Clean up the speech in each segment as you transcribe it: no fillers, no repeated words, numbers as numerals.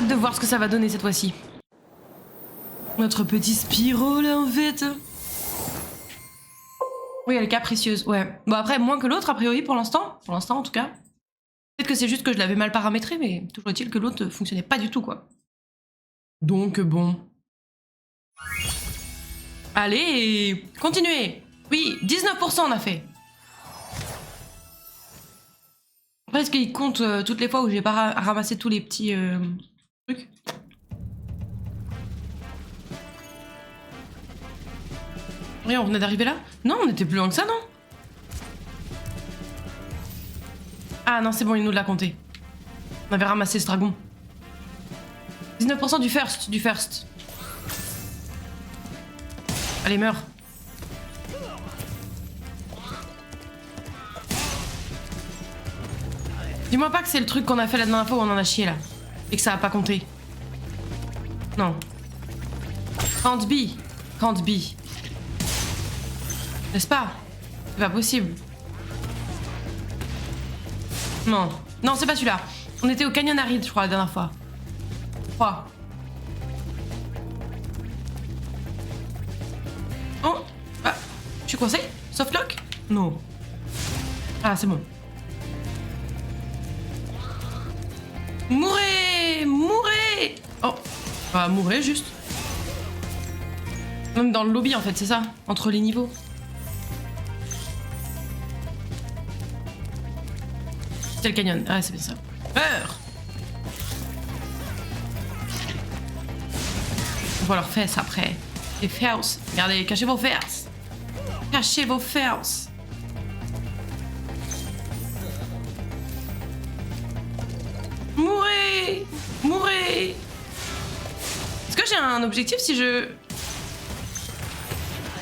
Hâte de voir ce que ça va donner cette fois-ci. Notre petit Spyro là en fait. Oui, elle est capricieuse, ouais. Bon après, moins que l'autre a priori pour l'instant. Pour l'instant en tout cas. Peut-être que c'est juste que je l'avais mal paramétré, mais toujours est-il que l'autre fonctionnait pas du tout quoi. Donc bon. Allez, continuez. Oui, 19% on a fait. Après, est-ce qu'il compte toutes les fois où j'ai pas ramassé tous les petits trucs? Oui, on venait d'arriver là? Non, on était plus loin que ça, non? Ah non, c'est bon, il nous l'a compté. On avait ramassé ce dragon. 19% du first. Allez, meurs. Dis-moi pas que c'est le truc qu'on a fait la dernière fois où on en a chié là. Et que ça a pas compté. Non. Can't be. Can't be. N'est-ce pas? C'est pas possible. Non. Non, c'est pas celui-là. On était au Canyon Aride, je crois, la dernière fois. 3. Oh. Ah. Je suis coincé? Softlock? Non. Ah, c'est bon. Mourez! Mourez! Oh. Bah, mourez juste. Même dans le lobby, en fait, c'est ça? Entre les niveaux. C'est le canyon. Ah, c'est bien ça. Peur! On voit leurs fesses après. Les fesses. Regardez, cachez vos fesses. Cachez vos fesses. Mourez! Mourez! Est-ce que j'ai un objectif si je...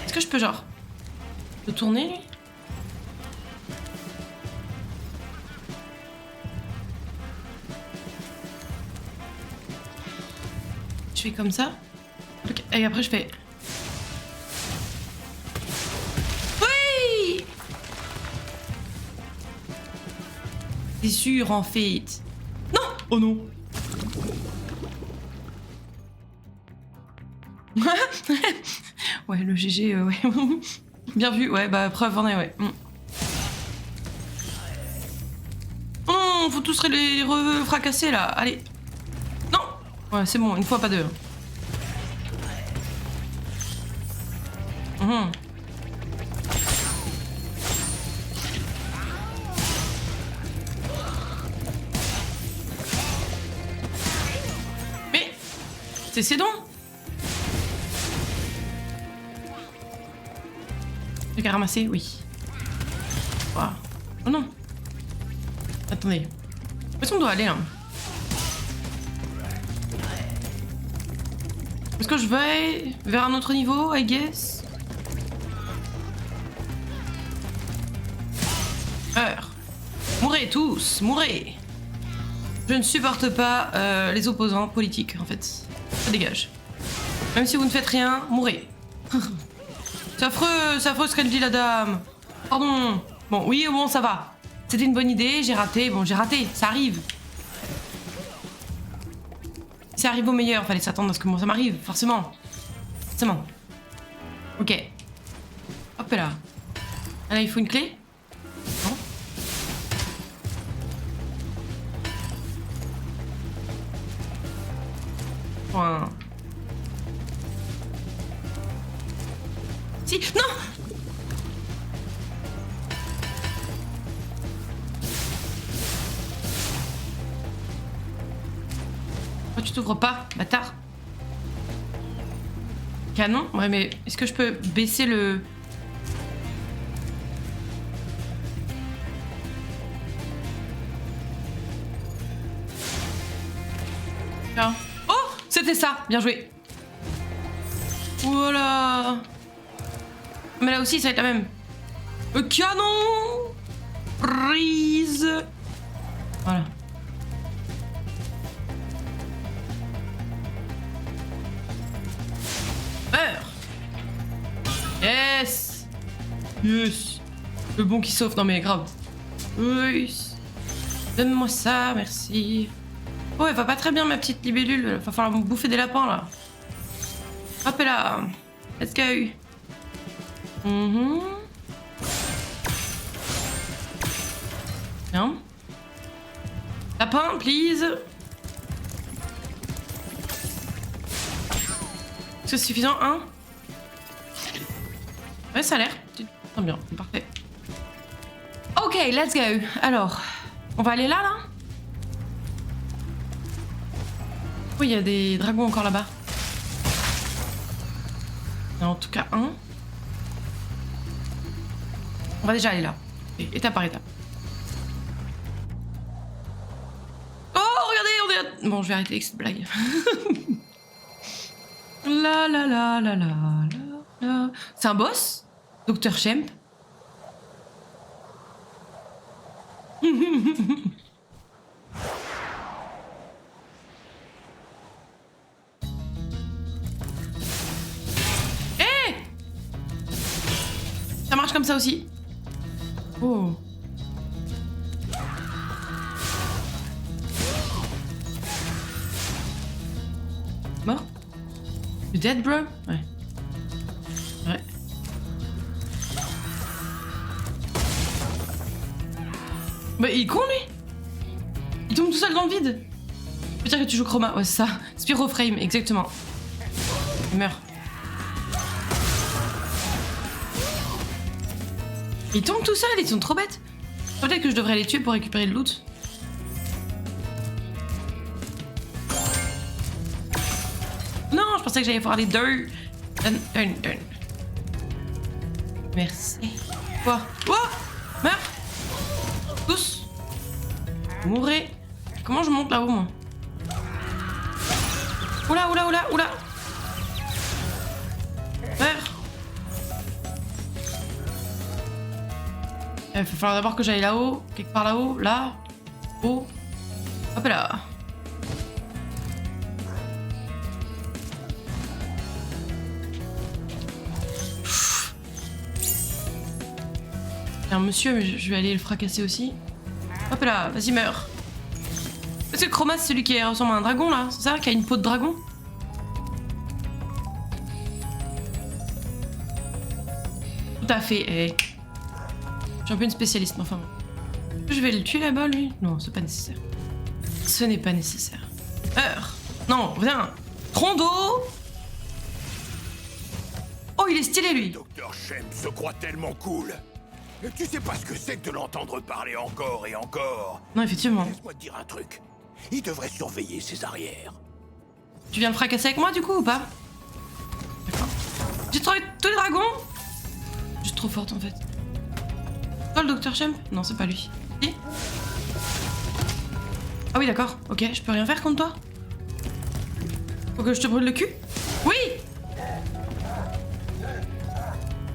Est-ce que je peux genre... le tourner lui? Je fais comme ça. Okay. Et après je fais... Oui! C'est sûr en fait. Non! Oh non! Ouais, le GG, ouais. Bien vu, ouais, bah preuve en est, ouais. Oh, faut tous les fracasser là, allez. Non! Ouais, c'est bon, une fois, pas deux. Mais c'est donc. J'ai qu'à ramasser, oui. Wow. Oh non. Attendez. Où est-ce qu'on doit aller là? Est-ce que je vais vers un autre niveau, I guess? Heure. Mourez tous, mourez. Je ne supporte pas les opposants politiques, en fait. Ça dégage. Même si vous ne faites rien, mourrez. C'est affreux ce qu'elle dit la dame. Pardon. Bon, oui, bon, ça va. C'était une bonne idée, j'ai raté. Bon, j'ai raté, ça arrive. Ça arrive au meilleur, fallait s'attendre à ce que moi ça m'arrive, forcément. Forcément. Ok. Hop là. Ah, là, il faut une clé? Non. Point. Si. Non! Pourquoi tu t'ouvres pas, bâtard? Canon? Ouais, mais est-ce que je peux baisser le... Tiens. Oh! C'était ça! Bien joué! Voilà! Mais là aussi, ça va être la même. Le canon! Prise! Voilà. Heure! Yes! Yes! Le bon qui sauve, non mais grave. Oui! Donne-moi ça, merci. Oh, elle va pas très bien, ma petite libellule. Va falloir me bouffer des lapins, là. Hop là. Let's go. Bien. Lapin, please. C'est suffisant, hein? Ouais, ça a l'air. Très bien, parfait. Ok, let's go. Alors, on va aller là, là? Oui, il y a des dragons encore là-bas. En tout cas, un. On va déjà aller là. Étape par étape. Oh, regardez, on est... Bon, je vais arrêter avec cette blague. La la la la la la la. C'est un boss? Dr. Shemp? Hey! Ça marche comme ça aussi. Oh. Mort? You dead, bro? Ouais. Ouais. Bah, il est con, lui! Il tombe tout seul dans le vide! Je peux dire que tu joues Chroma, ouais, c'est ça. Spyro Frame, exactement. Il meurt. Ils tombent tout seuls, ils sont trop bêtes. Peut-être que je devrais les tuer pour récupérer le loot. Non, je pensais que j'allais voir les deux. Dun. Merci. Quoi? Meurs! Tous! Mourrez! Comment je monte là-haut, moi? Oula! Meurs! Il va falloir d'abord que j'aille là-haut, quelque part là-haut, là, haut. Hop là! Il y a un monsieur, mais je vais aller le fracasser aussi. Hop là, vas-y, meurs. Est-ce que Chroma, c'est celui qui ressemble à un dragon, là? C'est ça? Qui a une peau de dragon? Tout à fait. Eh. Je suis un peu une spécialiste, mais enfin bon. Je vais le tuer là-bas, lui? Non, c'est pas nécessaire. Ce n'est pas nécessaire. Meurs. Non, viens. Trondo. Oh, il est stylé, lui. Dr. Shemp se croit tellement cool. Tu sais pas ce que c'est que de l'entendre parler encore et encore. Non, effectivement. Laisse-moi te dire un truc. Il devrait surveiller ses arrières. Tu viens le fracasser avec moi, du coup, ou pas? D'accord. J'ai trouvé tous les dragons. Je suis trop forte, en fait. Toi, le Dr. Shemp? Non, c'est pas lui. Si? Ah oui, d'accord. Ok, je peux rien faire contre toi? Faut que je te brûle le cul? Oui!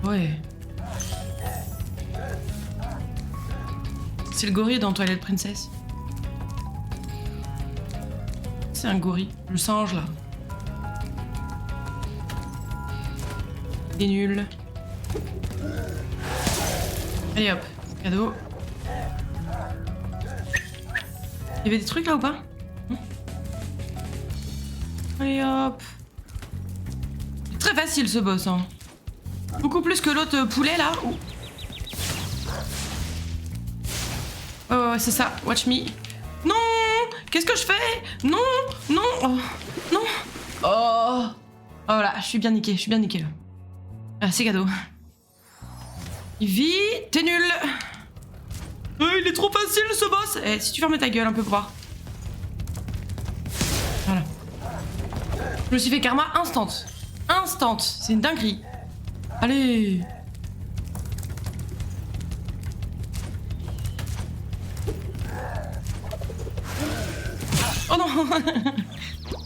Ouais. C'est le gorille dans Twilight Princess. C'est un gorille. Le singe, là. Il est nul. Allez hop, cadeau. Il y avait des trucs là ou pas? Allez hop. C'est très facile ce boss, hein. Beaucoup plus que l'autre poulet là. Ouais, c'est ça. Watch me. Non! Qu'est-ce que je fais? Non! Oh, non! Oh! Oh là, je suis bien niqué là. Ah, c'est cadeau. Il vit, t'es nul! Il est trop facile ce boss! Eh, si tu fermes ta gueule un peu pour voir. Voilà. Je me suis fait karma instant. C'est une dinguerie. Allez! Oh non!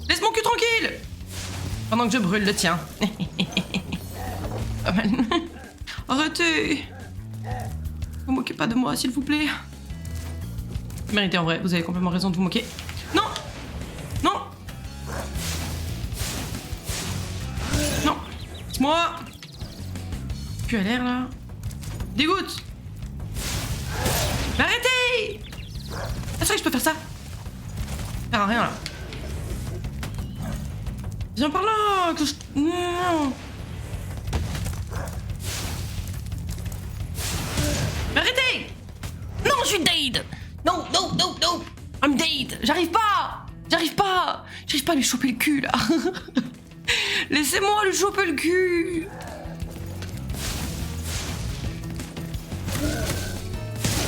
Laisse mon cul tranquille! Pendant que je brûle le tien. Pas mal. Arrêtez! Vous moquez pas de moi, s'il vous plaît. Vous méritez en vrai, vous avez complètement raison de vous moquer. Non! Non! Non! C'est moi! Plus à l'air là. Dégoûte! Mais arrêtez! Ah, c'est vrai que je peux faire ça. sert à rien là. Viens par là que je... Non. Mais arrêtez! Non, je suis dead! Non, non, non, non! I'm dead! J'arrive pas! J'arrive pas à lui choper le cul là! Laissez-moi lui choper le cul!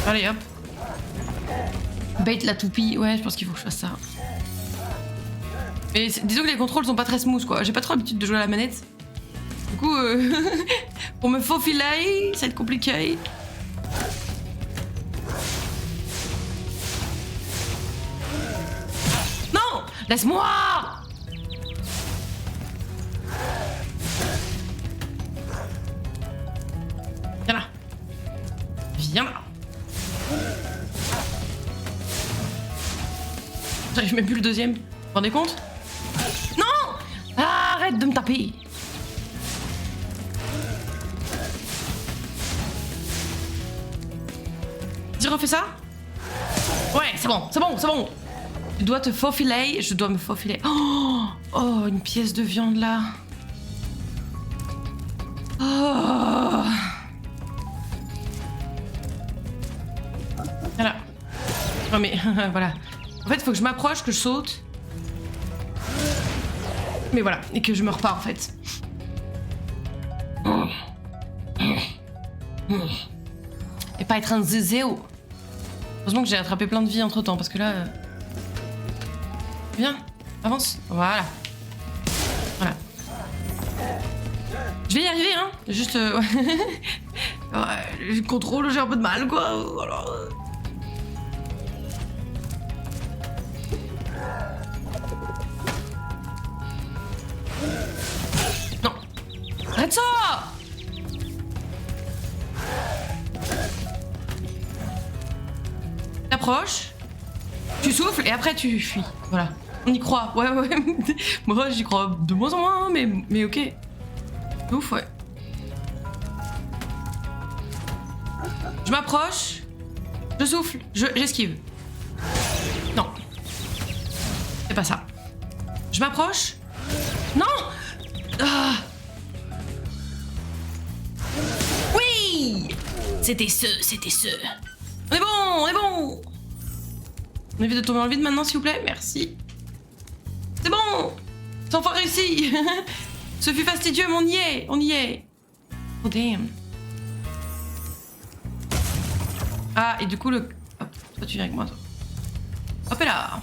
Allez hop! Bait la toupie, ouais, je pense qu'il faut que je fasse ça. Mais disons que les contrôles sont pas très smooth quoi. J'ai pas trop l'habitude de jouer à la manette. Du coup, pour me faufiler, ça va être compliqué. Non! Laisse-moi! Viens là. Viens là. J'arrive même plus le deuxième. Vous vous rendez compte? Non! Arrête de me taper! Tu refais ça? Ouais, c'est bon, c'est bon, c'est bon! Tu dois te faufiler, je dois me faufiler. Oh, oh, une pièce de viande là. Oh. Voilà. Oh mais voilà. En fait, il faut que je m'approche, que je saute. Mais voilà, et que je me repars en fait. Et pas être un zézéo. Heureusement que j'ai attrapé plein de vie entre temps, parce que là... Viens, avance. Voilà. Voilà. Je vais y arriver, hein. Juste... ouais, le contrôle, j'ai un peu de mal, quoi. Voilà. Non. Arrête ça! T'approches, tu souffles et après tu fuis. Voilà. On y croit. Ouais, ouais. Moi, j'y crois de moins en moins, mais ok. Ouf, ouais. Je m'approche, je souffle, j'esquive. Non. C'est pas ça. Je m'approche. Non! Ah. Oui! C'était ce. On est bon, on est bon! On évite de tomber dans le vide maintenant, s'il vous plaît. Merci. C'est bon! C'est enfin réussi! Ce fut fastidieux, mais on y est! Oh damn. Ah, et du coup, le... Hop, toi tu viens avec moi, toi. Hop là!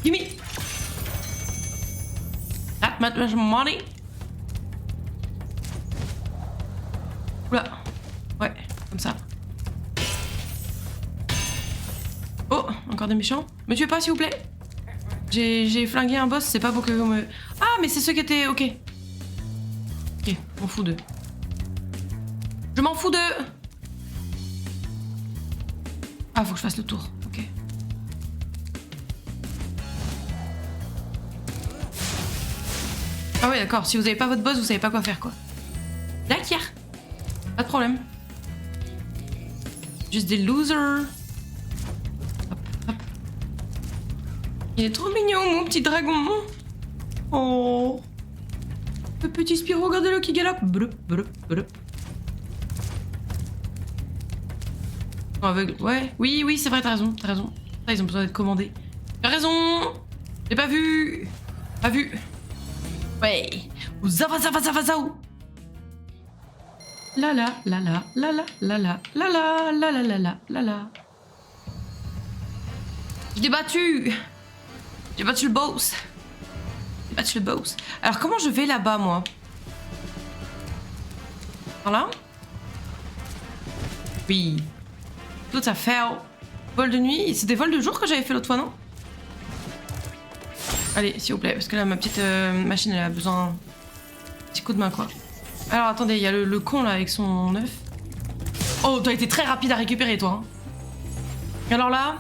Gimme! That much money! Oula! Ouais, comme ça. Oh, encore des méchants. Me tuez pas, s'il vous plaît. J'ai flingué un boss, c'est pas pour que vous me... Ah, mais c'est ceux qui étaient... Ok. Ok, m'en fous d'eux. Je m'en fous d'eux. Ah, faut que je fasse le tour. Ok. Ah ouais, d'accord. Si vous avez pas votre boss, vous savez pas quoi faire, quoi. D'accord. Pas de problème. Juste des losers. Il est trop mignon, mon petit dragon. Oh. Le petit Spyro, regardez-le qui galope. Blup, blup, blup. Aveugle. Ouais, oui, c'est vrai, t'as raison. Ça, ils ont besoin d'être commandés. T'as raison. J'ai pas vu. Pas vu. Ouais. Zava. La la. J'ai battu le boss. Alors comment je vais là-bas, moi? Par là? Oui. Tout à fait. Vol de nuit. C'est des vols de jour que j'avais fait l'autre fois, non? Allez, s'il vous plaît, parce que là, ma petite machine, elle a besoin d'un petit coup de main, quoi. Alors, attendez, il y a le con, là, avec son œuf. Oh, t'as été très rapide à récupérer, toi. Hein. Alors là...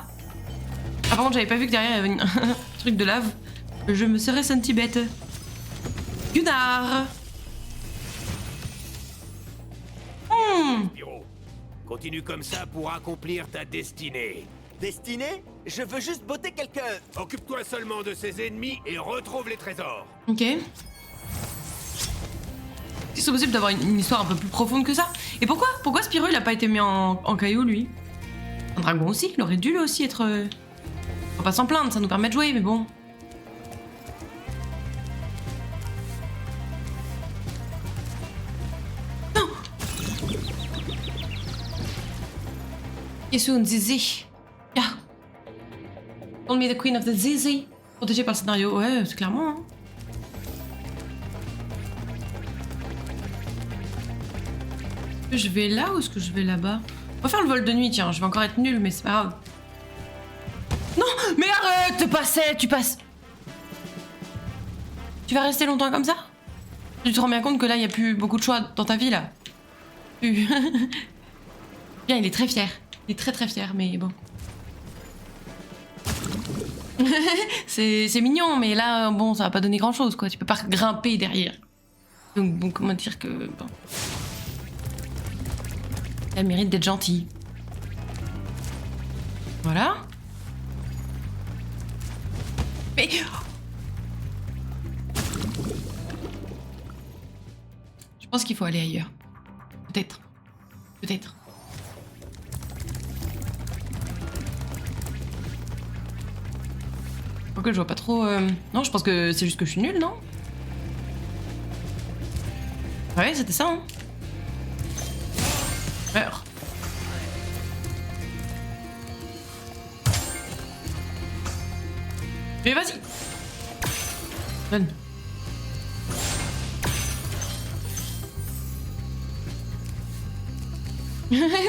Ah, par contre, j'avais pas vu que derrière, il y avait un truc de lave. Je me serais senti bête. Gunnar. Continue comme ça pour accomplir ta destinée. Destiné, je veux juste botter quelques... Occupe-toi seulement de ses ennemis et retrouve les trésors. Ok. Est-ce que c'est possible d'avoir une histoire un peu plus profonde que ça? Et pourquoi Spyro il a pas été mis en caillou lui? Un dragon aussi, il aurait dû lui aussi être... On va pas s'en plaindre, ça nous permet de jouer, mais bon. Non. Yesun Zizi. Yeah. Call me the queen of the Zizi. Protégé par le scénario, ouais, c'est clairement. Hein. Est-ce que je vais là ou est-ce que je vais là-bas? On va faire le vol de nuit, tiens, je vais encore être nulle, mais c'est pas grave. Non, mais arrête de passer, tu passes. Tu vas rester longtemps comme ça? Tu te rends bien compte que là, il n'y a plus beaucoup de choix dans ta vie, là? Bien, il est très fier. Il est très très fier, mais bon. c'est mignon, mais là, bon, ça va pas donner grand-chose, quoi. Tu peux pas grimper derrière. Donc, bon, comment dire que... Bon. Elle mérite d'être gentille. Voilà. Mais... Je pense qu'il faut aller ailleurs. Peut-être. Peut-être. Quoique je vois pas trop... Non, je pense que c'est juste que je suis nulle, non? Ouais, c'était ça, hein. Meurs. Mais vas-y. Donne.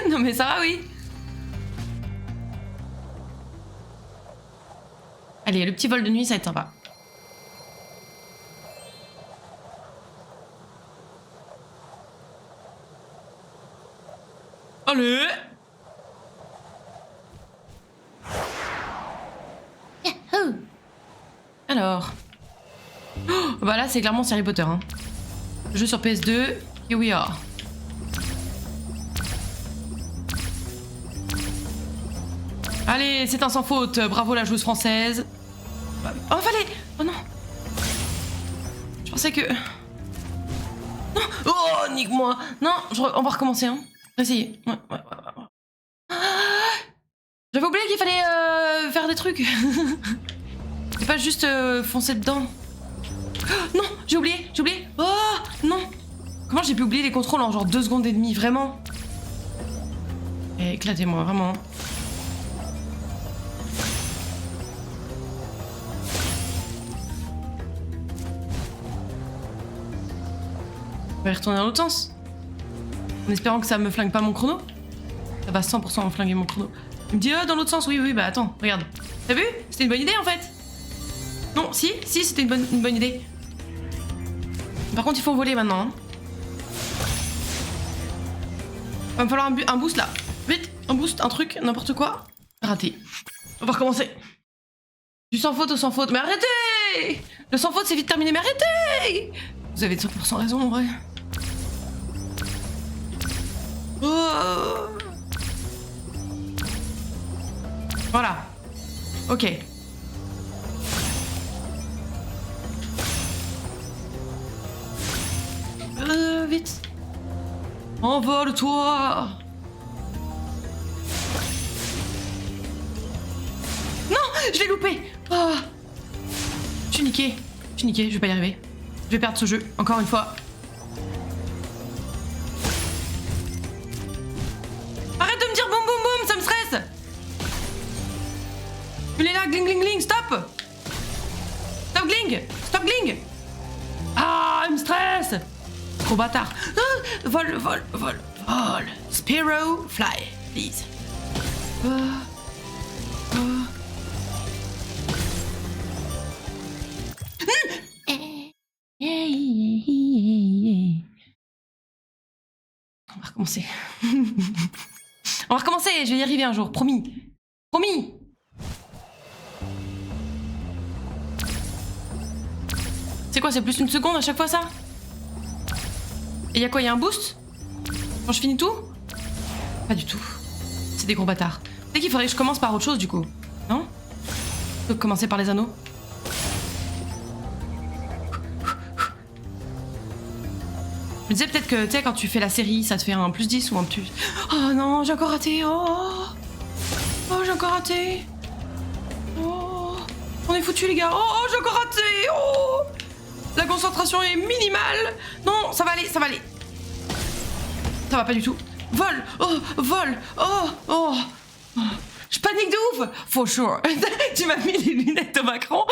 Non mais ça va, oui. Allez, le petit vol de nuit, ça va être sympa. Allez. Yahoo. Alors. Oh, bah là, c'est clairement Harry Potter. Hein. Jeu sur PS2. Here we are. Allez, c'est un sans faute. Bravo la joueuse française. Oh, fallait. Oh non. Je pensais que... Non. Oh, nique-moi. Non, on va recommencer. Hein. Essayez. Ouais. J'avais oublié qu'il fallait faire des trucs. Et pas juste foncer dedans. Oh, non, j'ai oublié. Oh, non. Comment j'ai pu oublier les contrôles en genre 2 secondes et demie, vraiment? Éclatez-moi, vraiment. On va y retourner dans l'autre sens. En espérant que ça me flingue pas mon chrono. Ça va 100% me flinguer mon chrono. Il me dit dans l'autre sens, oui, bah attends, regarde. T'as vu? C'était une bonne idée en fait. Non, si, c'était une bonne idée. Par contre, il faut voler maintenant. Hein. Va me falloir un boost là. Vite, un boost, un truc, n'importe quoi. Raté. On va recommencer. Du sans faute au sans faute. Mais arrêtez! Le sans faute, c'est vite terminé, mais arrêtez! Vous avez 100% raison en vrai. Oh. Voilà. Ok. Vite. Envole-toi. Non, je l'ai loupé. Oh. Je suis niqué, je vais pas y arriver. Je vais perdre ce jeu, encore une fois. Arrête de me dire boum boum boum, ça me stresse. Il est là, gling gling gling, stop. Stop gling. Stop gling. Ah, il me stresse. Trop bâtard. Ah, vol. Spyro, fly, please. On va recommencer. On va recommencer, je vais y arriver un jour, promis. Promis. C'est quoi, c'est plus une seconde à chaque fois ça? Et y'a quoi, y'a un boost? Quand je finis tout? Pas du tout. C'est des gros bâtards. C'est qu'il faudrait que je commence par autre chose du coup. Non? Je peux commencer par les anneaux. Je me disais peut-être que, tu sais, quand tu fais la série, ça te fait un plus 10 ou un plus... Oh non, j'ai encore raté. Oh, j'ai encore raté. Oh, on est foutus les gars. Oh, j'ai encore raté. Oh, la concentration est minimale. Non, ça va aller, ça va aller. Ça va pas du tout. Vol. Oh, vol. Oh. Je panique de ouf. For sure. Tu m'as mis les lunettes de Macron.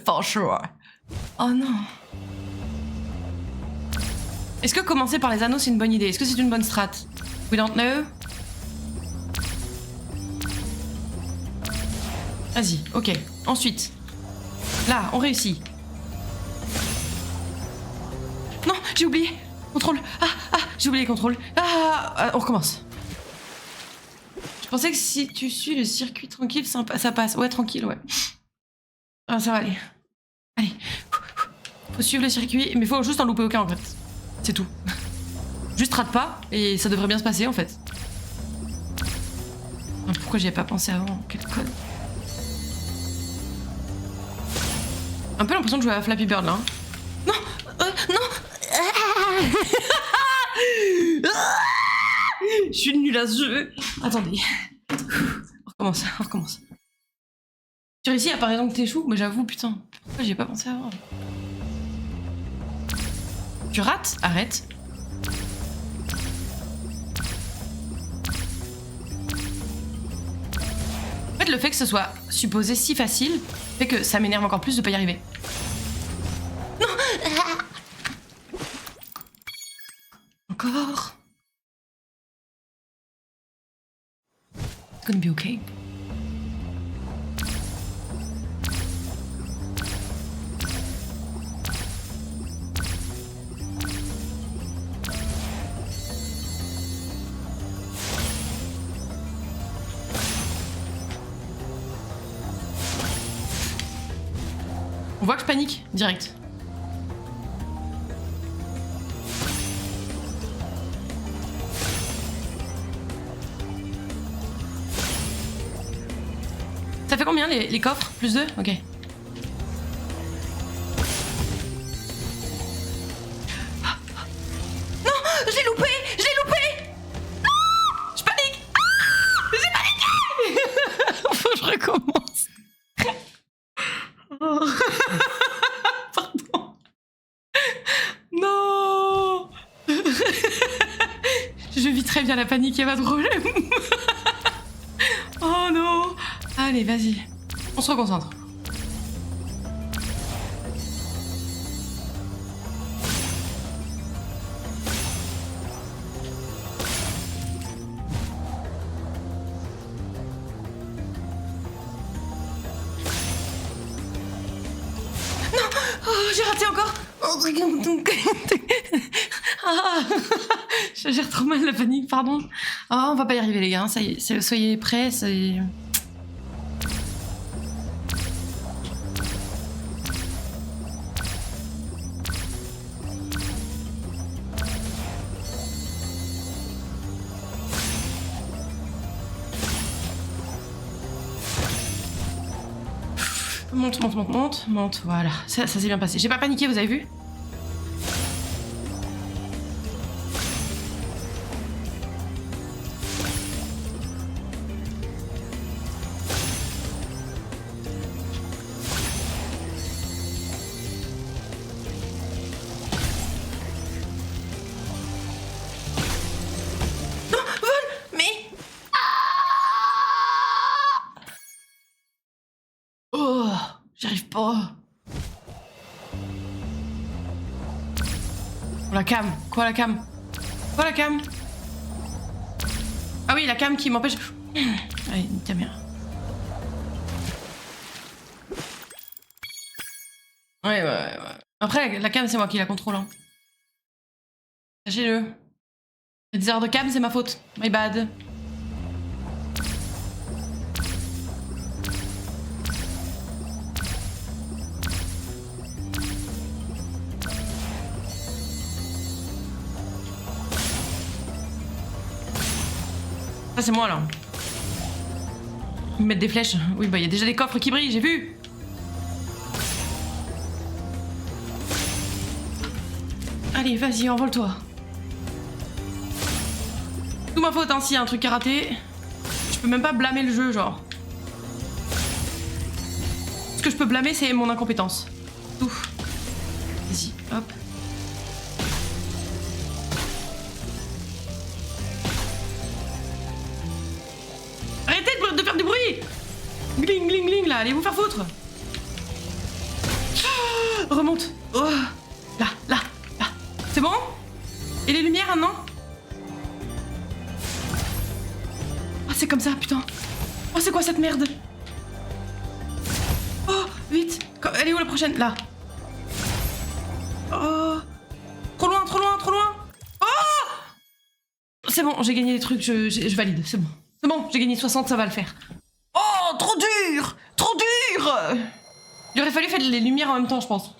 For sure. Oh non. Est-ce que commencer par les anneaux c'est une bonne idée? Est-ce que c'est une bonne strat? We don't know. Vas-y, ok. Ensuite. Là, on réussit. Non, j'ai oublié. Contrôle. J'ai oublié les contrôles. On recommence. Je pensais que si tu suis le circuit tranquille, ça passe. Ouais, tranquille, ouais. Ah, ça va aller. Allez. Faut suivre le circuit, mais faut juste en louper aucun en fait. C'est tout. Juste rate pas et ça devrait bien se passer en fait. Pourquoi j'y ai pas pensé avant? Quel con. Un peu l'impression de jouer à Flappy Bird là. Hein. Non, non. Je suis nulle à ce jeu. Attendez. On recommence. Tu réussis à par exemple que t'échoues? Mais j'avoue, putain. Pourquoi j'y ai pas pensé avant? Tu rates? Arrête. En fait, le fait que ce soit supposé si facile fait que ça m'énerve encore plus de pas y arriver. Non. Encore. It's gonna be okay. On voit que je panique, direct. Ça fait combien les coffres? Plus 2? Ok. Non, je l'ai loupé. Non, je panique. J'ai paniqué. Faut que je recommence. Pardon. Non. Je vis très bien la panique, y'a pas de problème. Oh non. Allez, vas-y. On se reconcentre. J'ai raté encore. Je gère trop mal la panique, pardon. Oh, on va pas y arriver les gars, ça y est, soyez prêts, c'est... Monte, voilà. Ça s'est bien passé. J'ai pas paniqué, vous avez vu? Non, vol! Mais... Oh, j'arrive pas. Oh, la cam. Quoi la cam? Ah oui, la cam qui m'empêche... Allez, une caméra. Ouais. Après, la cam, c'est moi qui la contrôle. Hein. Sachez-le. Les 10 heures de cam, c'est ma faute. My bad. Ça c'est moi là. Mettre des flèches. Oui bah il y a déjà des coffres qui brillent, j'ai vu. Allez vas-y envole-toi. Tout ma faute hein, s'il y a un truc à rater. Je peux même pas blâmer le jeu genre. Ce que je peux blâmer c'est mon incompétence. Tout. Vas-y, hop. Arrêtez de faire du bruit. Gling gling gling là, allez vous faire foutre. Remonte. Oh. Là, là, là. C'est bon? Et les lumières maintenant? Oh c'est comme ça, putain. Oh c'est quoi cette merde? Oh, vite. Elle est où la prochaine? Là. Oh. Trop loin, trop loin, trop loin. Oh. C'est bon, j'ai gagné des trucs, je valide, c'est bon. C'est bon, j'ai gagné 60, ça va le faire. Oh, trop dur. Trop dur. Il aurait fallu faire les lumières en même temps, je pense.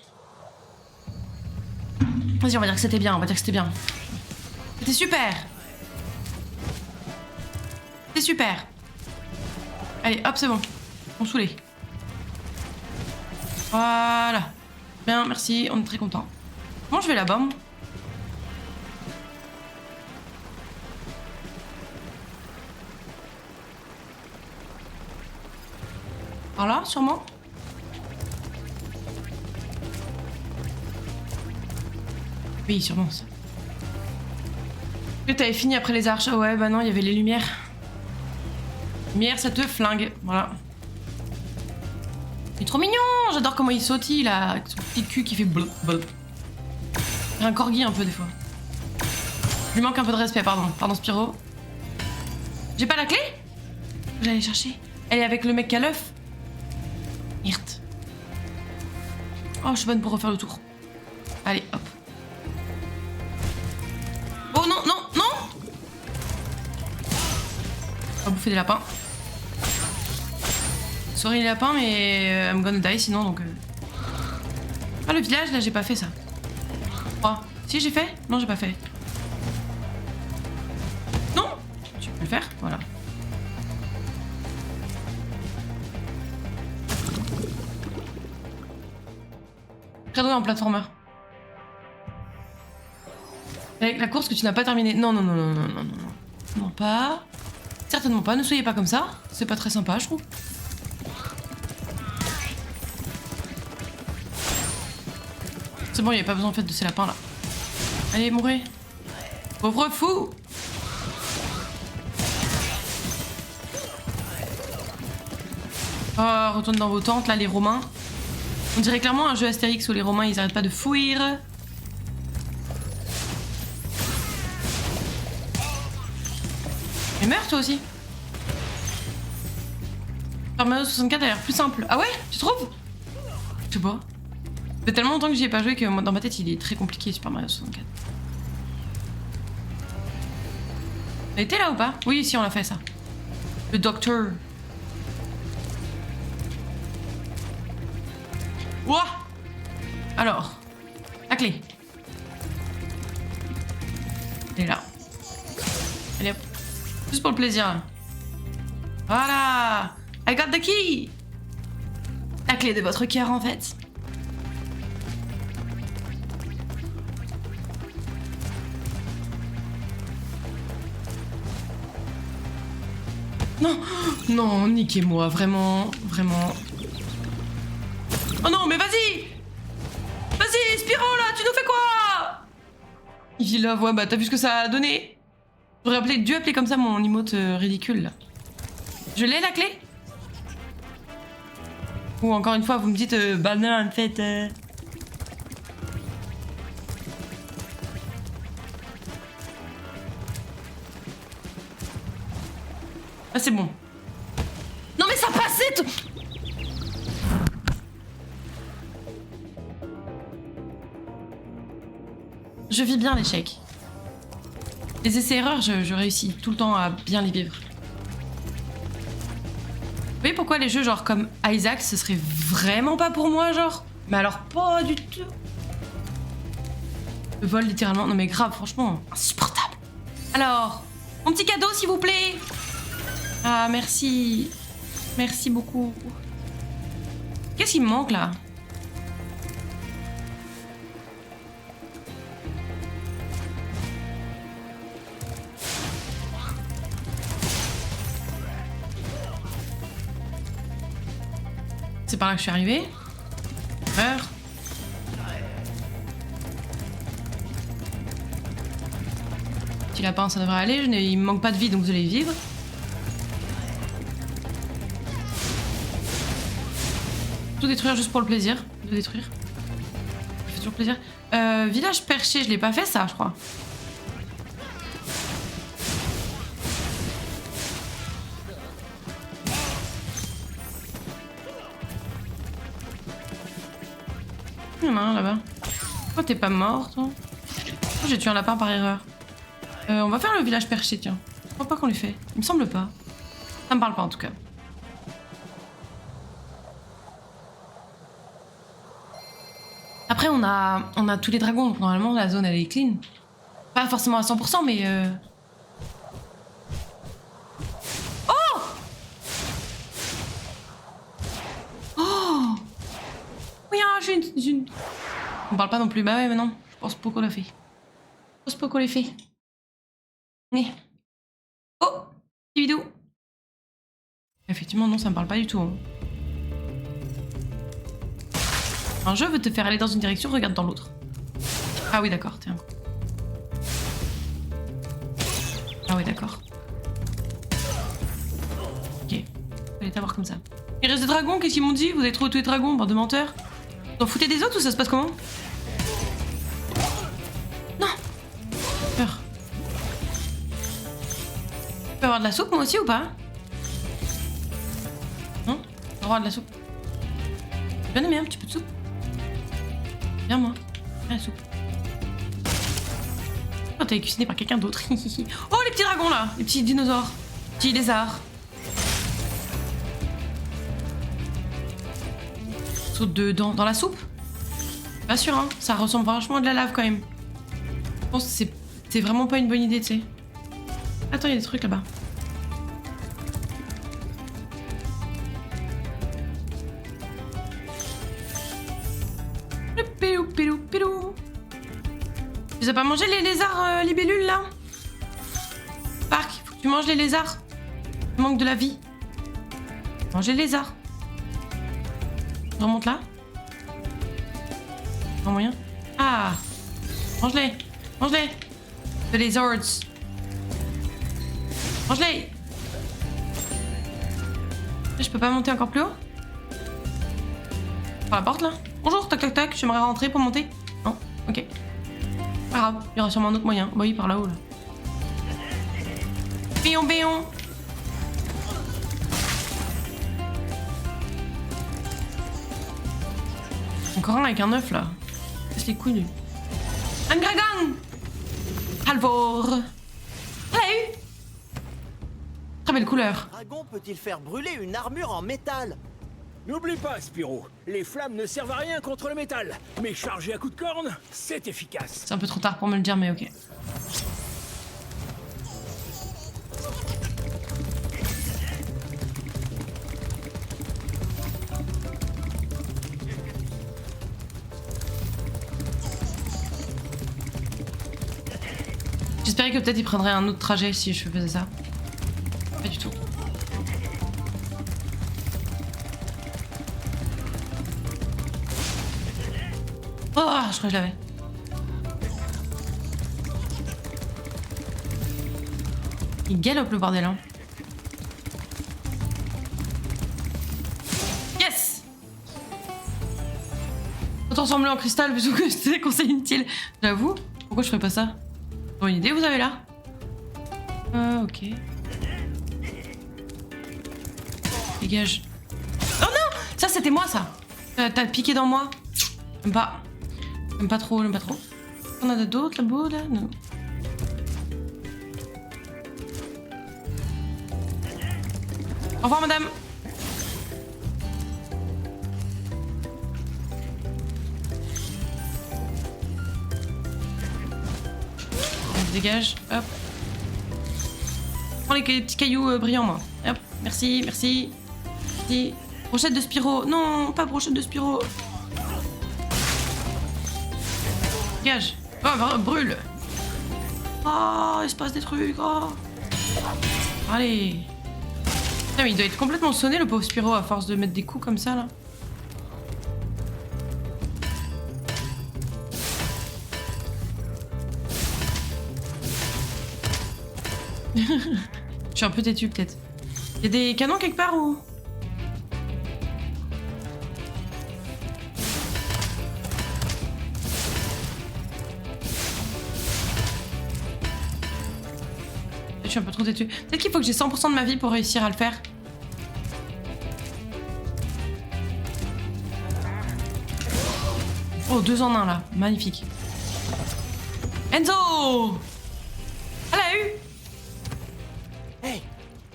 Vas-y, on va dire que c'était bien, on va dire que c'était bien. C'était super. C'était super. Allez, hop, c'est bon. On saoulait. Voilà. Bien, merci, on est très contents. Comment je vais là-bas, moi? Par là, sûrement? Oui, sûrement ça. T'avais fini après les arches. Ah ouais, bah non, il y avait les lumières. Lumière, ça te flingue. Voilà. Il est trop mignon. J'adore comment il sautille là, avec son petit cul qui fait blop blop. Il y a un corgi un peu des fois. Je lui manque un peu de respect, pardon. Pardon Spyro. J'ai pas la clé? Je vais aller chercher. Elle est avec le mec qui a l'œuf. Merde. Oh, je suis bonne pour refaire le tour. Allez, hop. Oh non, non, non! On va bouffer des lapins. Sorry les lapins, mais I'm gonna die sinon donc. Ah, le village là, j'ai pas fait ça. Oh. Si, j'ai fait? Non, j'ai pas fait. Non? Tu peux le faire? Voilà. Cadeau en platformer. Avec la course que tu n'as pas terminée. Non, non, non, non, non, non, non. Non, pas. Certainement pas. Ne soyez pas comme ça. C'est pas très sympa, je trouve. C'est bon, il n'y avait pas besoin en fait de ces lapins là. Allez, mourez. Pauvre fou. Oh, retourne dans vos tentes là, les Romains. On dirait clairement un jeu Astérix où les Romains ils arrêtent pas de fuir. Mais meurs toi aussi. Super Mario 64 a l'air plus simple. Ah ouais? Tu trouves? Je sais pas. Ça fait tellement longtemps que j'y ai pas joué que moi, dans ma tête il est très compliqué Super Mario 64. On a été là ou pas? Oui, si on l'a fait ça. Le docteur. Ouah! Alors, la clé. Elle est là. Allez hop. Juste pour le plaisir. Voilà! I got the key! La clé de votre cœur en fait. Non! Non, niquez-moi, vraiment, vraiment. Oh non, mais vas-y! Vas-y, Spyro, là, tu nous fais quoi? Il la voit, bah t'as vu ce que ça a donné? J'aurais dû appeler comme ça mon emote ridicule, là. Je l'ai, la clé? Ou encore une fois, vous me dites, bah non, en fait... Ah, c'est bon. Non, mais ça passait tout... Je vis bien l'échec. Les essais-erreurs, je réussis tout le temps à bien les vivre. Vous voyez pourquoi les jeux genre comme Isaac, ce serait vraiment pas pour moi, genre? Mais alors pas du tout. Le vol littéralement, non mais grave, franchement, insupportable. Alors, mon petit cadeau s'il vous plaît. Ah, merci. Merci beaucoup. Qu'est-ce qui me manque là? C'est par là que je suis arrivée. Peur. Petit lapin, ça devrait aller. Il me manque pas de vie, donc vous allez vivre. Tout détruire juste pour le plaisir de détruire. Ça fait toujours plaisir. Village perché, je l'ai pas fait ça, je crois. Il y en a un là-bas. Pourquoi t'es pas mort, toi? Oh, j'ai tué un lapin par erreur. On va faire le village perché, tiens. Je crois pas qu'on l'ait fait. Il me semble pas. Ça me parle pas en tout cas. Après, on a tous les dragons, donc normalement la zone elle est clean. Pas forcément à 100%, mais Oh! Oh! Oui, hein, j'ai une... On parle pas non plus. Bah ouais, mais non. Je pense pas qu'on l'a fait. Je pense pas qu'on l'a fait. Mais... Oh! Petite vidéo. Effectivement, non, ça me parle pas du tout. Hein. Un jeu veut te faire aller dans une direction, regarde dans l'autre. Ah oui, d'accord, tiens. Ah oui, d'accord. Ok. Fallait t'avoir comme ça. Il reste des dragons, qu'est-ce qu'ils m'ont dit? Vous avez trouvé tous les dragons, bande de menteurs. Vous en foutez des autres ou ça se passe comment? Non! Peur. Je peux avoir de la soupe moi aussi ou pas? Non? Je peux avoir de la soupe. J'ai bien aimé un petit peu de soupe. Viens moi, viens la soupe. Oh, t'as été cuisiné par quelqu'un d'autre. Oh, les petits dragons là, les petits dinosaures, petits lézards. Saute dans la soupe. Pas sûr, hein. Ça ressemble vachement à de la lave quand même. Je pense que c'est vraiment pas une bonne idée, tu sais. Attends, il y a des trucs là-bas. Pilou. Tu les as pas mangé les lézards libellules là? Parc, faut que tu manges les lézards. Il manque de la vie. Mange les lézards. Je remonte là. Pas moyen. Ah! Mange-les! Mange-les! The lizards. Mange-les! Je peux pas monter encore plus haut? Par la porte là? Bonjour, tac tac tac, j'aimerais rentrer pour monter. Non, ok. Pas grave, il y aura sûrement un autre moyen. Bah oui, par là-haut là. Béon. Encore un avec un œuf là. Casse les couilles lui. Angragan! Halvor! Hello! Très belle couleur. Un dragon peut-il faire brûler une armure en métal? N'oublie pas, Spyro, les flammes ne servent à rien contre le métal, mais chargé à coups de corne, c'est efficace. C'est un peu trop tard pour me le dire, mais ok. J'espérais que peut-être il prendrait un autre trajet si je faisais ça. Pas du tout. Oh, je crois que je l'avais. Il galope le bordel, hein. Yes! Faut transformer en cristal plutôt que c'est conseil inutile. J'avoue. Pourquoi je ferais pas ça? Bon, une idée vous avez là? Ok. Dégage. Oh non! Ça c'était moi ça! T'as piqué dans moi. J'aime pas. J'aime pas trop, On en a d'autres là-bas, là? Non. Au revoir, madame. On se dégage, hop. Prends les petits cailloux brillants, moi. Hop, merci, merci. Merci. Brochette de Spyro. Non, pas brochette de Spyro. Dégage. Oh, brûle. Oh, il se passe des trucs. Oh. Allez. Putain, mais il doit être complètement sonné, le pauvre Spyro, à force de mettre des coups comme ça, là. Je suis un peu têtu, peut-être. Il y a des canons quelque part ou... Je suis un peu trop têtu. Peut-être qu'il faut que j'ai 100% de ma vie pour réussir à le faire. Oh, 2 en 1 là. Magnifique. Enzo! Elle a eu! Hey,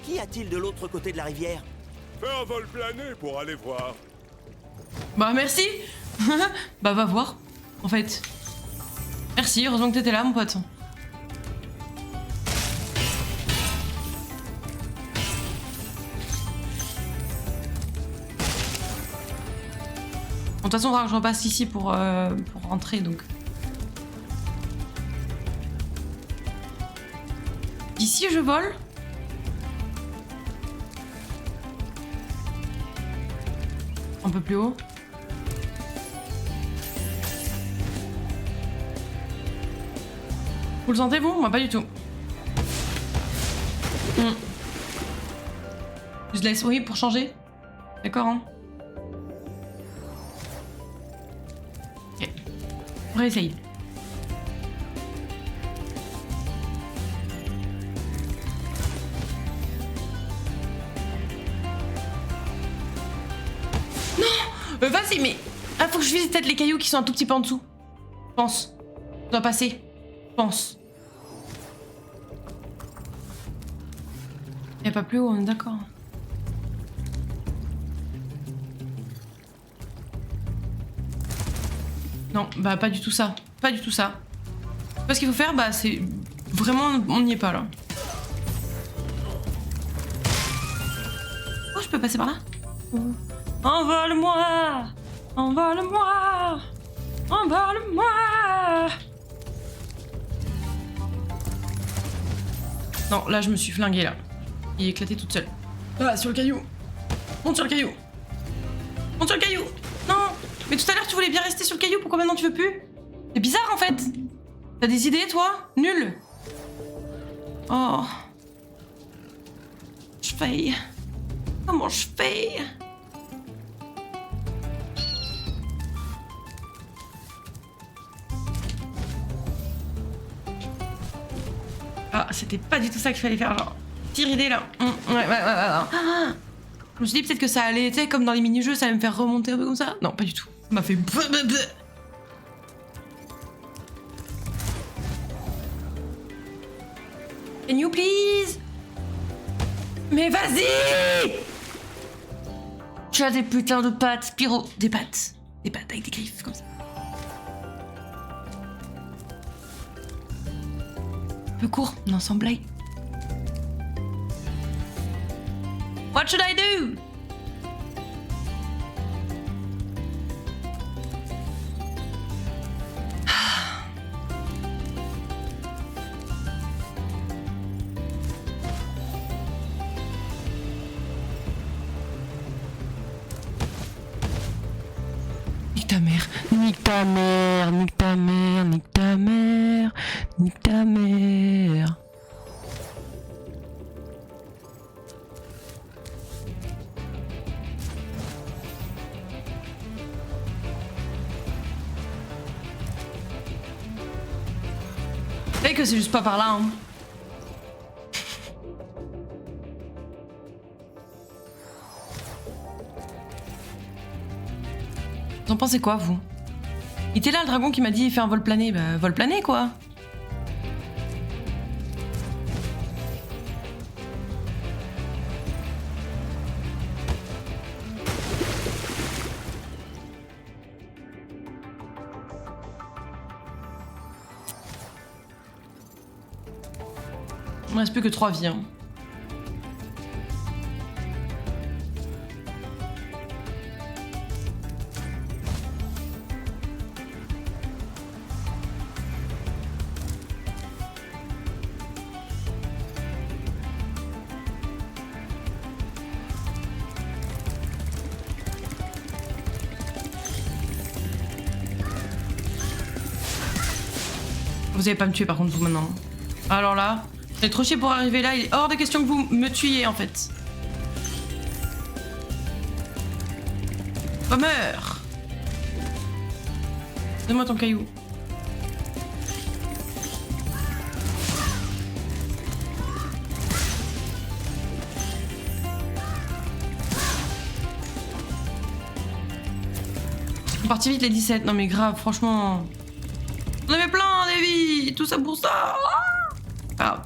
qu'y a-t-il de l'autre côté de la rivière? Fais un vol plané pour aller voir. Bah merci. Bah va voir, en fait. Merci, heureusement que t'étais là, mon pote. Bon, de toute façon, il faudra que je repasse ici pour rentrer, donc. D'ici, je vole. Un peu plus haut. Vous le sentez, vous? Moi, pas du tout. Je laisse, oui, pour changer. D'accord, hein? Ok. On réessaye. Vas-y, mais... Ah, faut que je vise peut-être les cailloux qui sont un tout petit peu en dessous. Je pense. Ça doit passer. Je pense. Y'a pas plus haut, on est d'accord. Non, bah pas du tout ça. Pas du tout ça. Ce qu'il faut faire, bah c'est... Vraiment, on n'y est pas, là. Oh, je peux passer par là? Envole-moi! Envole-moi! Envole-moi! Non, là, je me suis flinguée, là. Il est éclaté toute seule. Ah, sur le caillou! Monte sur le caillou! Monte sur le caillou! Non! Mais tout à l'heure, tu voulais bien rester sur le caillou, pourquoi maintenant tu veux plus? C'est bizarre, en fait! T'as des idées, toi? Nul! Oh... Je fais... Comment je fais? Ah, c'était pas du tout ça qu'il fallait faire, genre. Pire idée, là. Ouais. Ah, je me suis dit peut-être que ça allait, tu sais, comme dans les mini-jeux, ça allait me faire remonter un peu comme ça. Non, pas du tout. Ça m'a fait... Can you please? Mais vas-y! Tu as des putains de pattes, Spyro. Des pattes. Des pattes avec des griffes, comme ça. Un peu court, non, sans blague. What should I do? Nique ta mère, nique ta mère, nique ta mère, nique ta mère, nique ta mère. Vous savez que c'est juste pas par là, hein. Vous en pensez quoi, vous? Il était là, le dragon qui m'a dit fais un vol plané. Bah, vol plané, quoi. Il me reste plus que 3 vies, hein. Vous allez pas me tuer par contre vous maintenant. Alors là, j'ai trop chier pour arriver là, il est hors de question que vous me tuiez en fait. Oh meurs. Donne-moi ton caillou. On est parti vite les 17. Non mais grave, franchement. On avait plein des vies. Tout ça pour ça. Ah, grave.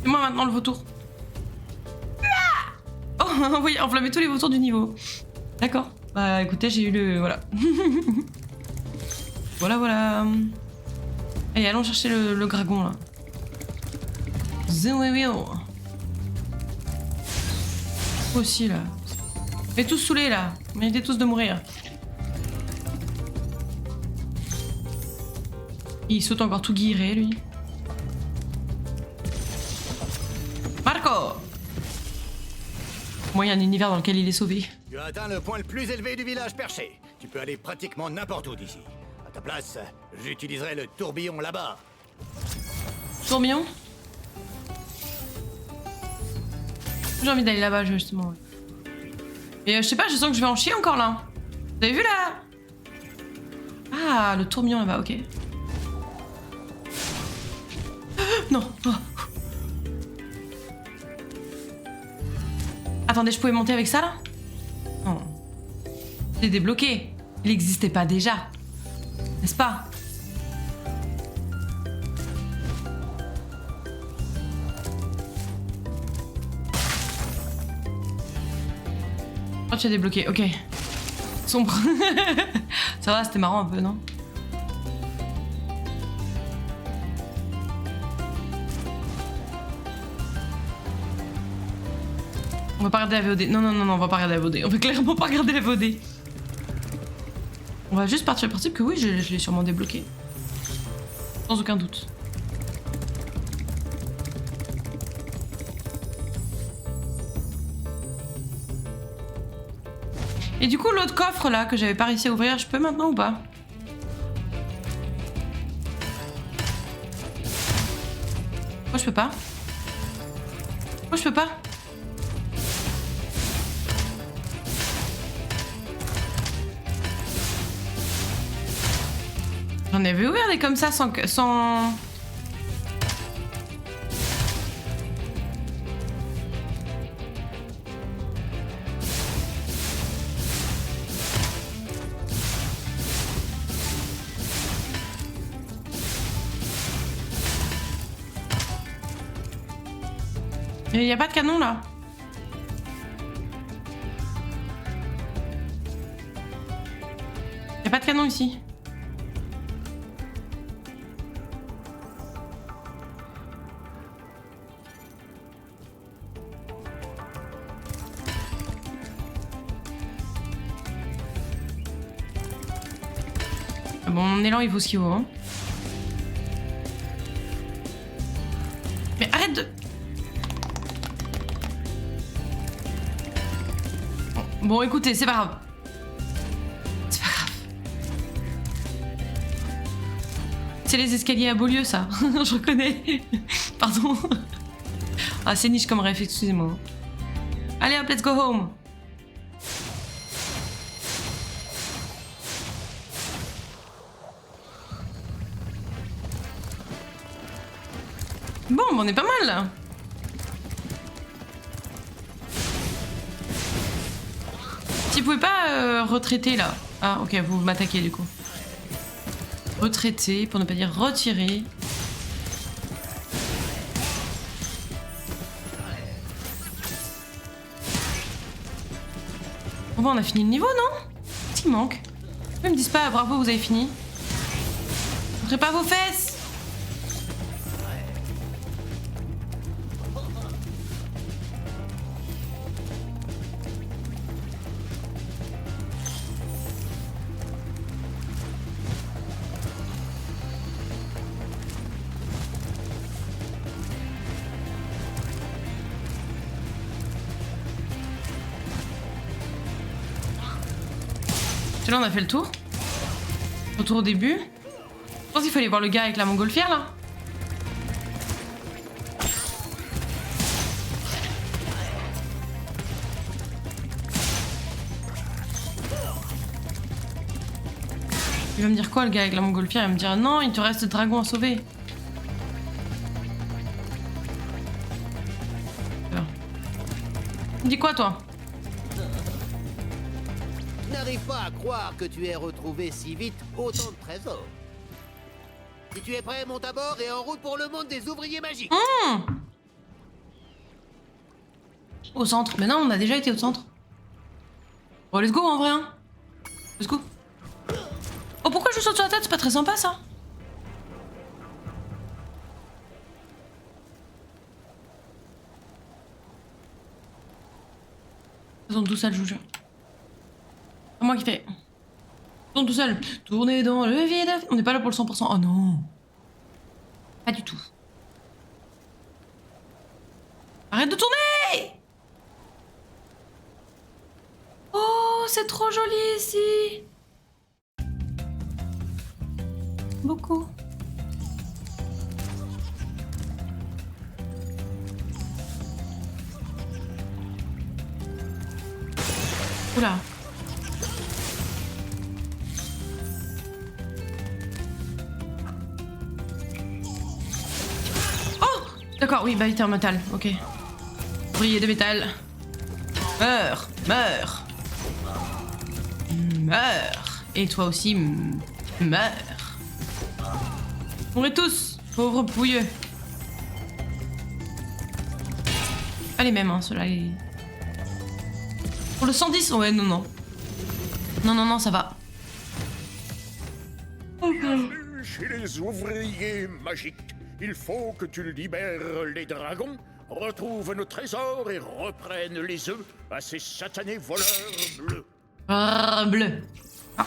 Et moi maintenant le vautour. Ah, oh, oui, enflammer tous les vautours du niveau. D'accord. Bah écoutez, j'ai eu le... Voilà. Voilà. Allez, allons chercher le dragon là. Aussi là. On est tous saoulés là. On méritait tous de mourir. Il saute encore tout guiré lui. Marco! Moi, il y a un univers dans lequel il est sauvé. Tu as atteint le point le plus élevé du village perché. Tu peux aller pratiquement n'importe où d'ici. À ta place, j'utiliserai le tourbillon là-bas. Tourbillon? J'ai envie d'aller là-bas, justement. Et je sais pas, je sens que je vais en chier encore là. Vous avez vu là? Ah, le tourbillon là-bas, ok. Non. Oh. Attendez, je pouvais monter avec ça là? Non. Je l'ai débloqué. Il n'existait pas déjà. N'est-ce pas? Oh, tu as débloqué, ok. Sombre. Ça va, c'était marrant un peu, non? On va pas regarder la VOD. Non, on va pas regarder la VOD. On va clairement pas regarder la VOD. On va juste partir du principe que oui, je l'ai sûrement débloqué. Sans aucun doute. Et du coup, l'autre coffre là que j'avais pas réussi à ouvrir, je peux maintenant ou pas? Pourquoi je peux pas? Pourquoi je peux pas? J'en avais ouvert des comme ça sans... Il n'y a pas de canon là. Il n'y a pas de canon ici. Bon, mon élan il vaut ce qu'il vaut. Hein. Mais arrête de... Bon, écoutez, c'est pas grave. C'est pas grave. C'est les escaliers à Beaulieu, ça. Je reconnais. Pardon. Ah, c'est niche comme ref, excusez-moi. Allez hop, let's go home. Bon, on est pas mal là. Si vous pouvez pas retraiter là. Ah ok, vous m'attaquez du coup. Retraiter, pour ne pas dire retirer. Bon, on a fini le niveau, non? Qu'est-ce qui manque? Ils me disent pas bravo, vous avez fini. Montrez pas vos fesses. Là, on a fait le tour. Retour au début. Je pense qu'il fallait voir le gars avec la montgolfière, là. Il va me dire quoi, le gars avec la montgolfière? Il va me dire non, il te reste dragon à sauver. Alors. Dis quoi, toi? N'arrive pas à croire que tu aies retrouvé si vite autant de trésors. Si tu es prêt, monte à bord et en route pour le monde des ouvriers magiques. Au centre. Mais non, on a déjà été au centre. Bon, let's go en vrai, hein. Let's go. Oh, pourquoi je saute sur la tête? C'est pas très sympa, ça. Ils sont tout seuls, je vous jure. C'est moi qui fais. Ils sont tout seuls. Tourner dans le vide. On n'est pas là pour le 100%. Oh non. Pas du tout. Arrête de tourner! Oh, c'est trop joli ici. Beaucoup. Oula. Oh! D'accord, oui, bavité en métal, ok. Ouvrier de métal. Meurs, meurs. Meurs. Et toi aussi, meurs. Mourrez tous, pauvres pouilleux. Pas les mêmes, hein, ceux-là. Les... Pour le 110, ouais, non, non. Non, non, non, ça va. Bienvenue chez les ouvriers magiques. Il faut que tu libères les dragons, retrouves nos trésors et reprennes les œufs à ces satanés voleurs bleus. Bleu. Ah.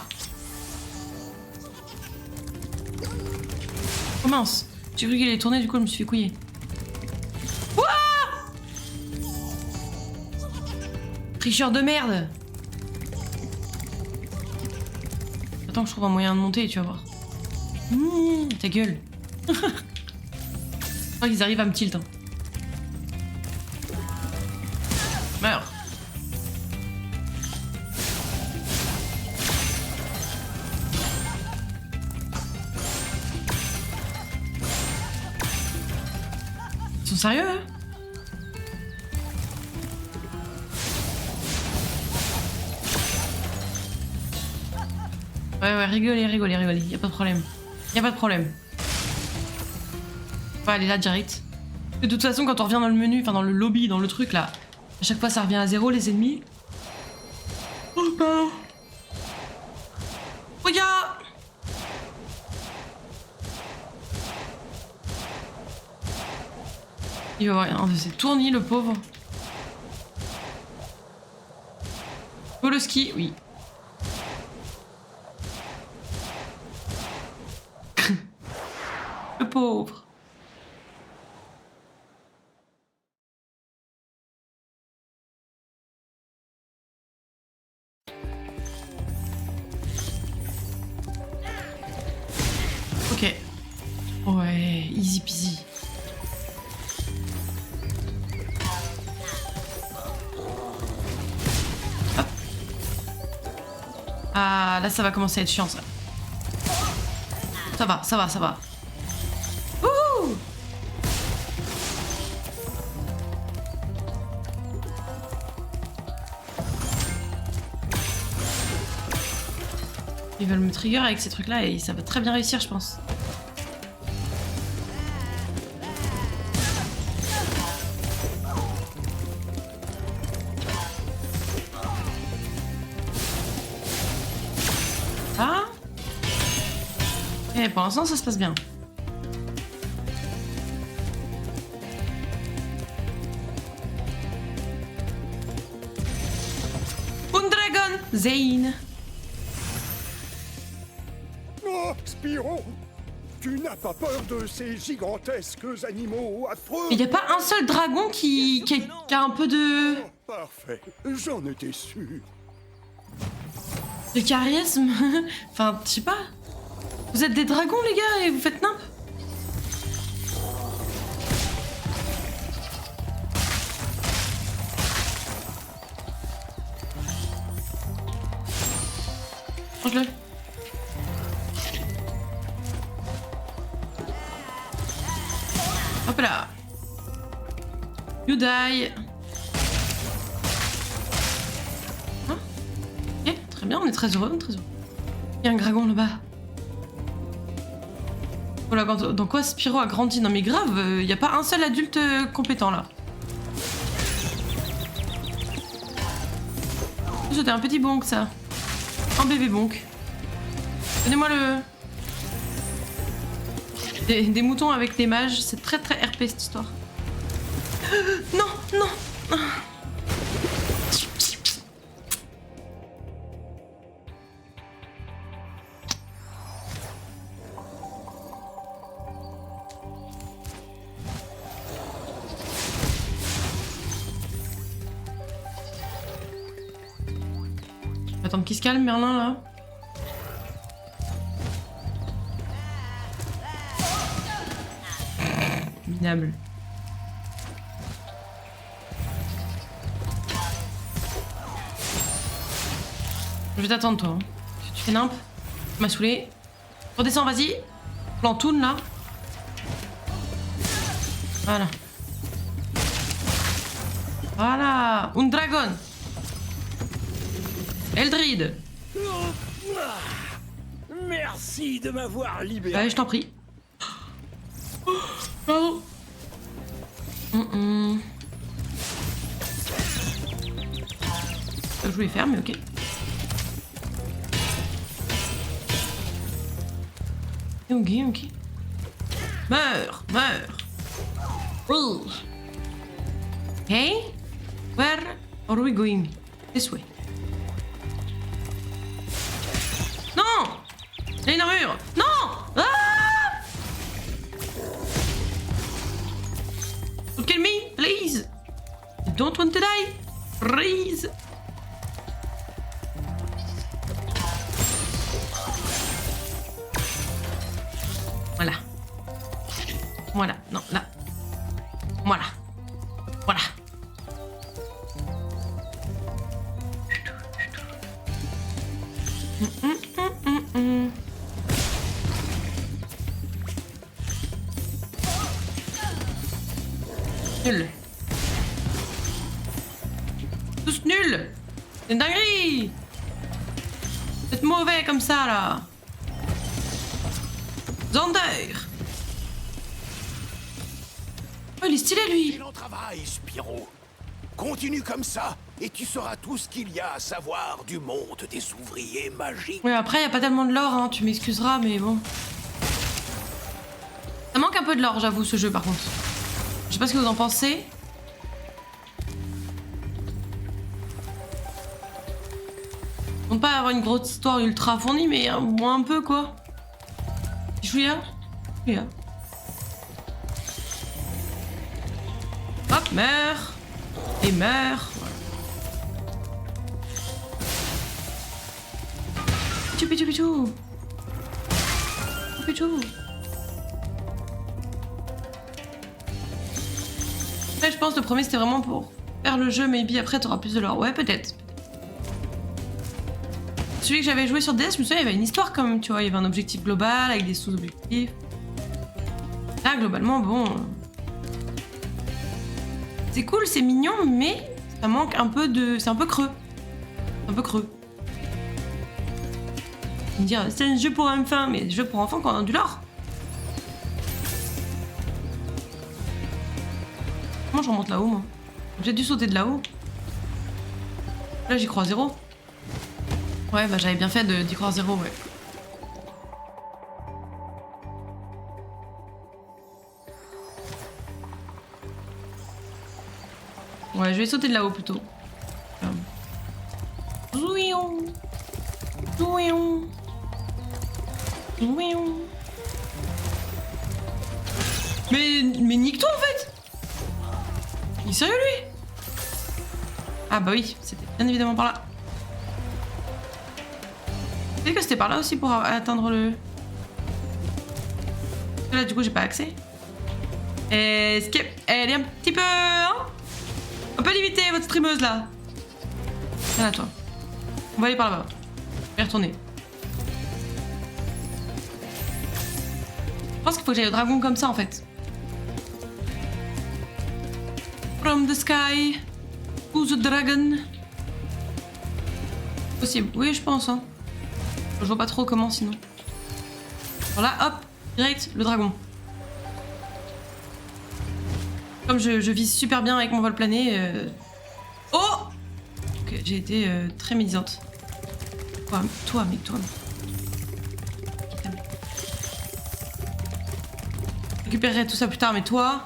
Commence. J'ai cru qu'il allait tourner, du coup je me suis fait couiller. Ouah! Tricheur de merde. Attends que je trouve un moyen de monter, tu vas voir. Ta gueule. Je crois qu'ils arrivent à me tilt. Hein. Meurs. Ils sont sérieux, hein? Ouais, rigolez, y a pas de problème. Y a pas de problème. On va aller là direct. De toute façon, quand on revient dans le menu, enfin dans le lobby, dans le truc là, à chaque fois ça revient à 0 les ennemis. Oh pardon. Regarde! Il va voir, c'est tourné le pauvre. Oh le ski, oui. Le pauvre. Ok. Ouais, easy peasy. Hop. Ah, là ça va commencer à être chiant ça. Ça va, ça va, ça va. Wouhou! Ils veulent me trigger avec ces trucs là et ça va très bien réussir je pense. Ah! Et pour l'instant ça se passe bien. Dragon Zane. Oh, Spyro! Tu n'as pas peur de ces gigantesques animaux affreux? Il n'y a pas un seul dragon qui a un peu de... Parfait, j'en étais sûr. Le charisme. Enfin, je sais pas. Vous êtes des dragons, les gars, et vous faites nimp. Mange-le. Hop là. You die. Hein? Ok, très bien, on est très heureux, très heureux. Il y a un dragon là-bas. Voilà, dans quoi Spyro a grandi? Non mais grave, il n'y a pas un seul adulte compétent là. C'était un petit bonk ça. Un bébé bonk. Donnez-moi le... Des moutons avec des mages, c'est très très RP cette histoire. Non, non. Attends, qu'il se calme, Merlin, là. Minable. Je vais t'attendre, toi. Hein. Tu fais nimp. Tu m'as saoulé. Redescends, vas-y. Plantoun, là. Voilà. Voilà. Un dragon. Eldrid. Merci de m'avoir libéré. Ouais, je t'en prie. Oh. Je voulais faire, mais ok. Ok, ok. Meurs, meurs. Ooh. Hey, where are we going? This way. Non! Il y a une armure! Non! Ah! Don't kill me, please! I don't want to die! Please! Voilà. Voilà, non, là. Voilà. Voilà. Nul. Tous nuls. C'est une dinguerie. Vous êtes mauvais comme ça, là. Zander. Oh, il est stylé, lui. Excellent travail, Spyro. Continue comme ça, et tu sauras tout ce qu'il y a à savoir du monde des ouvriers magiques. Ouais, après, y a pas tellement de lore, hein. Tu m'excuseras, mais bon. Ça manque un peu de lore, j'avoue, ce jeu, par contre. Je sais pas ce que vous en pensez. On peut pas avoir une grosse histoire ultra fournie, mais moins un peu, quoi. Chouïa. Chouïa. Hop, meurs. Et meurs. Pichou, pichou, pichou. Pichou. Après, je pense que le premier c'était vraiment pour faire le jeu, maybe après t'auras plus de lore. Ouais, peut-être. Celui que j'avais joué sur DS, je me souviens, il y avait une histoire quand même, tu vois. Il y avait un objectif global avec des sous-objectifs. Là, globalement, bon. C'est cool, c'est mignon, mais ça manque un peu de. C'est un peu creux. Un peu creux. Me dire, c'est un jeu pour enfants, mais jeu pour enfants quand on a du lore. Comment je remonte là-haut, moi? J'ai dû sauter de là-haut. Là, j'y crois zéro. Ouais, bah j'avais bien fait d'y croire zéro, ouais. Ouais, je vais sauter de là-haut plutôt. Zouion. Zouion. Zouion. Mais nique-toi en fait. Il est sérieux lui? Ah bah oui, c'était bien évidemment par là. Tu sais que c'était par là aussi pour atteindre le... Là, du coup, j'ai pas accès. Est-ce qu'elle est un petit peu... Hein, un peu limitée, votre streameuse, là. Viens là, toi. On va aller par là-bas. Je vais retourner. Je pense qu'il faut que j'aille au dragon comme ça, en fait. From the sky to the dragon. Possible. Oui, je pense, hein. Je vois pas trop comment, sinon. Voilà, hop. Direct, le dragon. Comme je vise super bien avec mon vol plané. Oh! Ok, j'ai été très médisante. Toi, mec, toi. Je récupérerai tout ça plus tard, mais toi...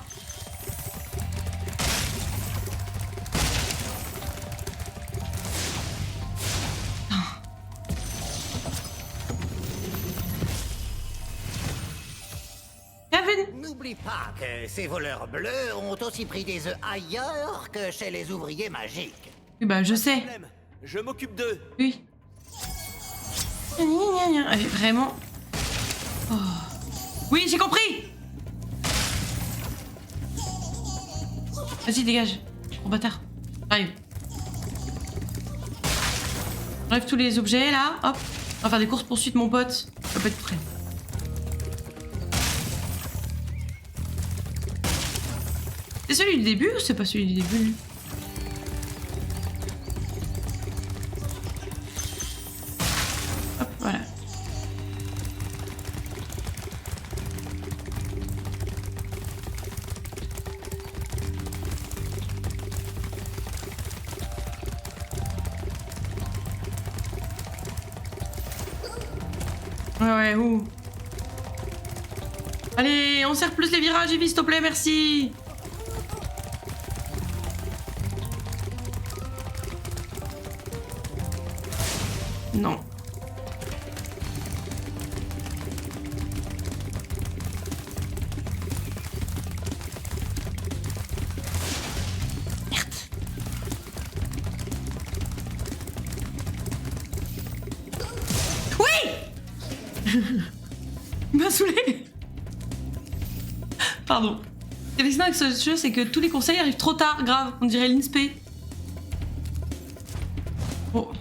N'oublie pas que ces voleurs bleus ont aussi pris des œufs ailleurs que chez les ouvriers magiques. Oui, bah, je sais. Problème. Je m'occupe d'eux. Oui. Allez, vraiment. Oh. Oui, j'ai compris. Vas-y, dégage. Gros bâtard. J'arrive. J'enlève tous les objets, là. Hop. On va faire des courses-poursuites, mon pote. Ça peut être prêt. C'est celui du début ou c'est pas celui du début? Hop, voilà. Ouais, ouh. Allez, on serre plus les virages, Evie, s'il te plaît, merci. Non. Merde. Oui. Il m'a saoulé. Pardon. Ce qui est avec ce jeu, c'est que tous les conseils arrivent trop tard, grave. On dirait l'INSPE. Oh.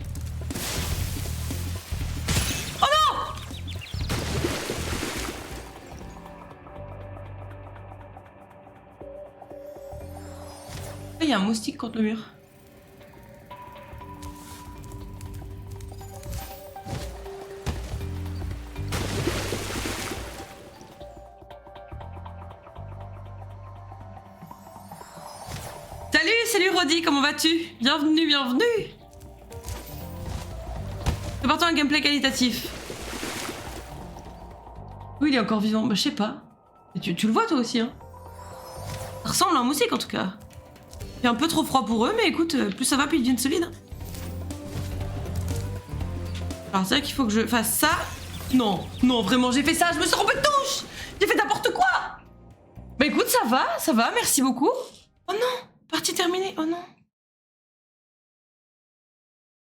Il y a un moustique contre le mur. Salut Roddy, comment vas-tu? Bienvenue. Prépare-toi un gameplay qualitatif. Oui, il est encore vivant. Bah, je sais pas. Et tu le vois toi aussi, hein? Ça ressemble à un moustique en tout cas. Il est un peu trop froid pour eux, mais écoute, plus ça va, plus ils deviennent solides. Alors c'est vrai qu'il faut que je fasse ça. Non, vraiment, j'ai fait ça, je me suis trompée de touche. J'ai fait n'importe quoi. Bah écoute, ça va, merci beaucoup. Oh non, partie terminée, oh non.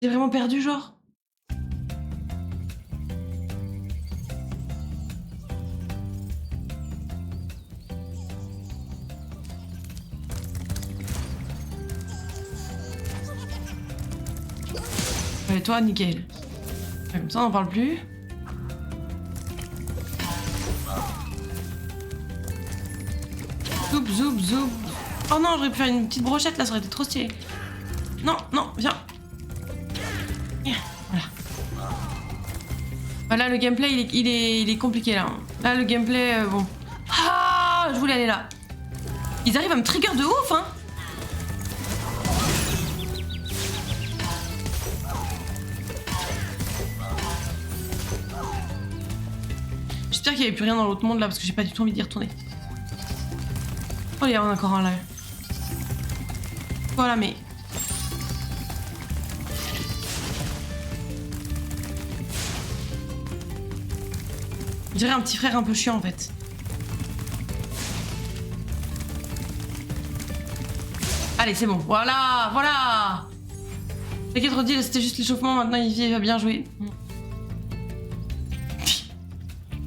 J'ai vraiment perdu, genre. Et toi, nickel. Comme ça, on n'en parle plus. Zoub. Oh non, j'aurais pu faire une petite brochette là, ça aurait été trop stylé. Non, viens. Voilà. Voilà, le gameplay, il est compliqué là. Là, le gameplay, bon. Ah, je voulais aller là. Ils arrivent à me trigger de ouf, hein. J'espère qu'il n'y avait plus rien dans l'autre monde là parce que j'ai pas du tout envie d'y retourner. Oh, il y en a encore un là. Voilà, mais. Je dirais un petit frère un peu chiant en fait. Allez, c'est bon. Voilà. T'inquiète, Roddy, c'était juste l'échauffement. Maintenant, il va bien jouer.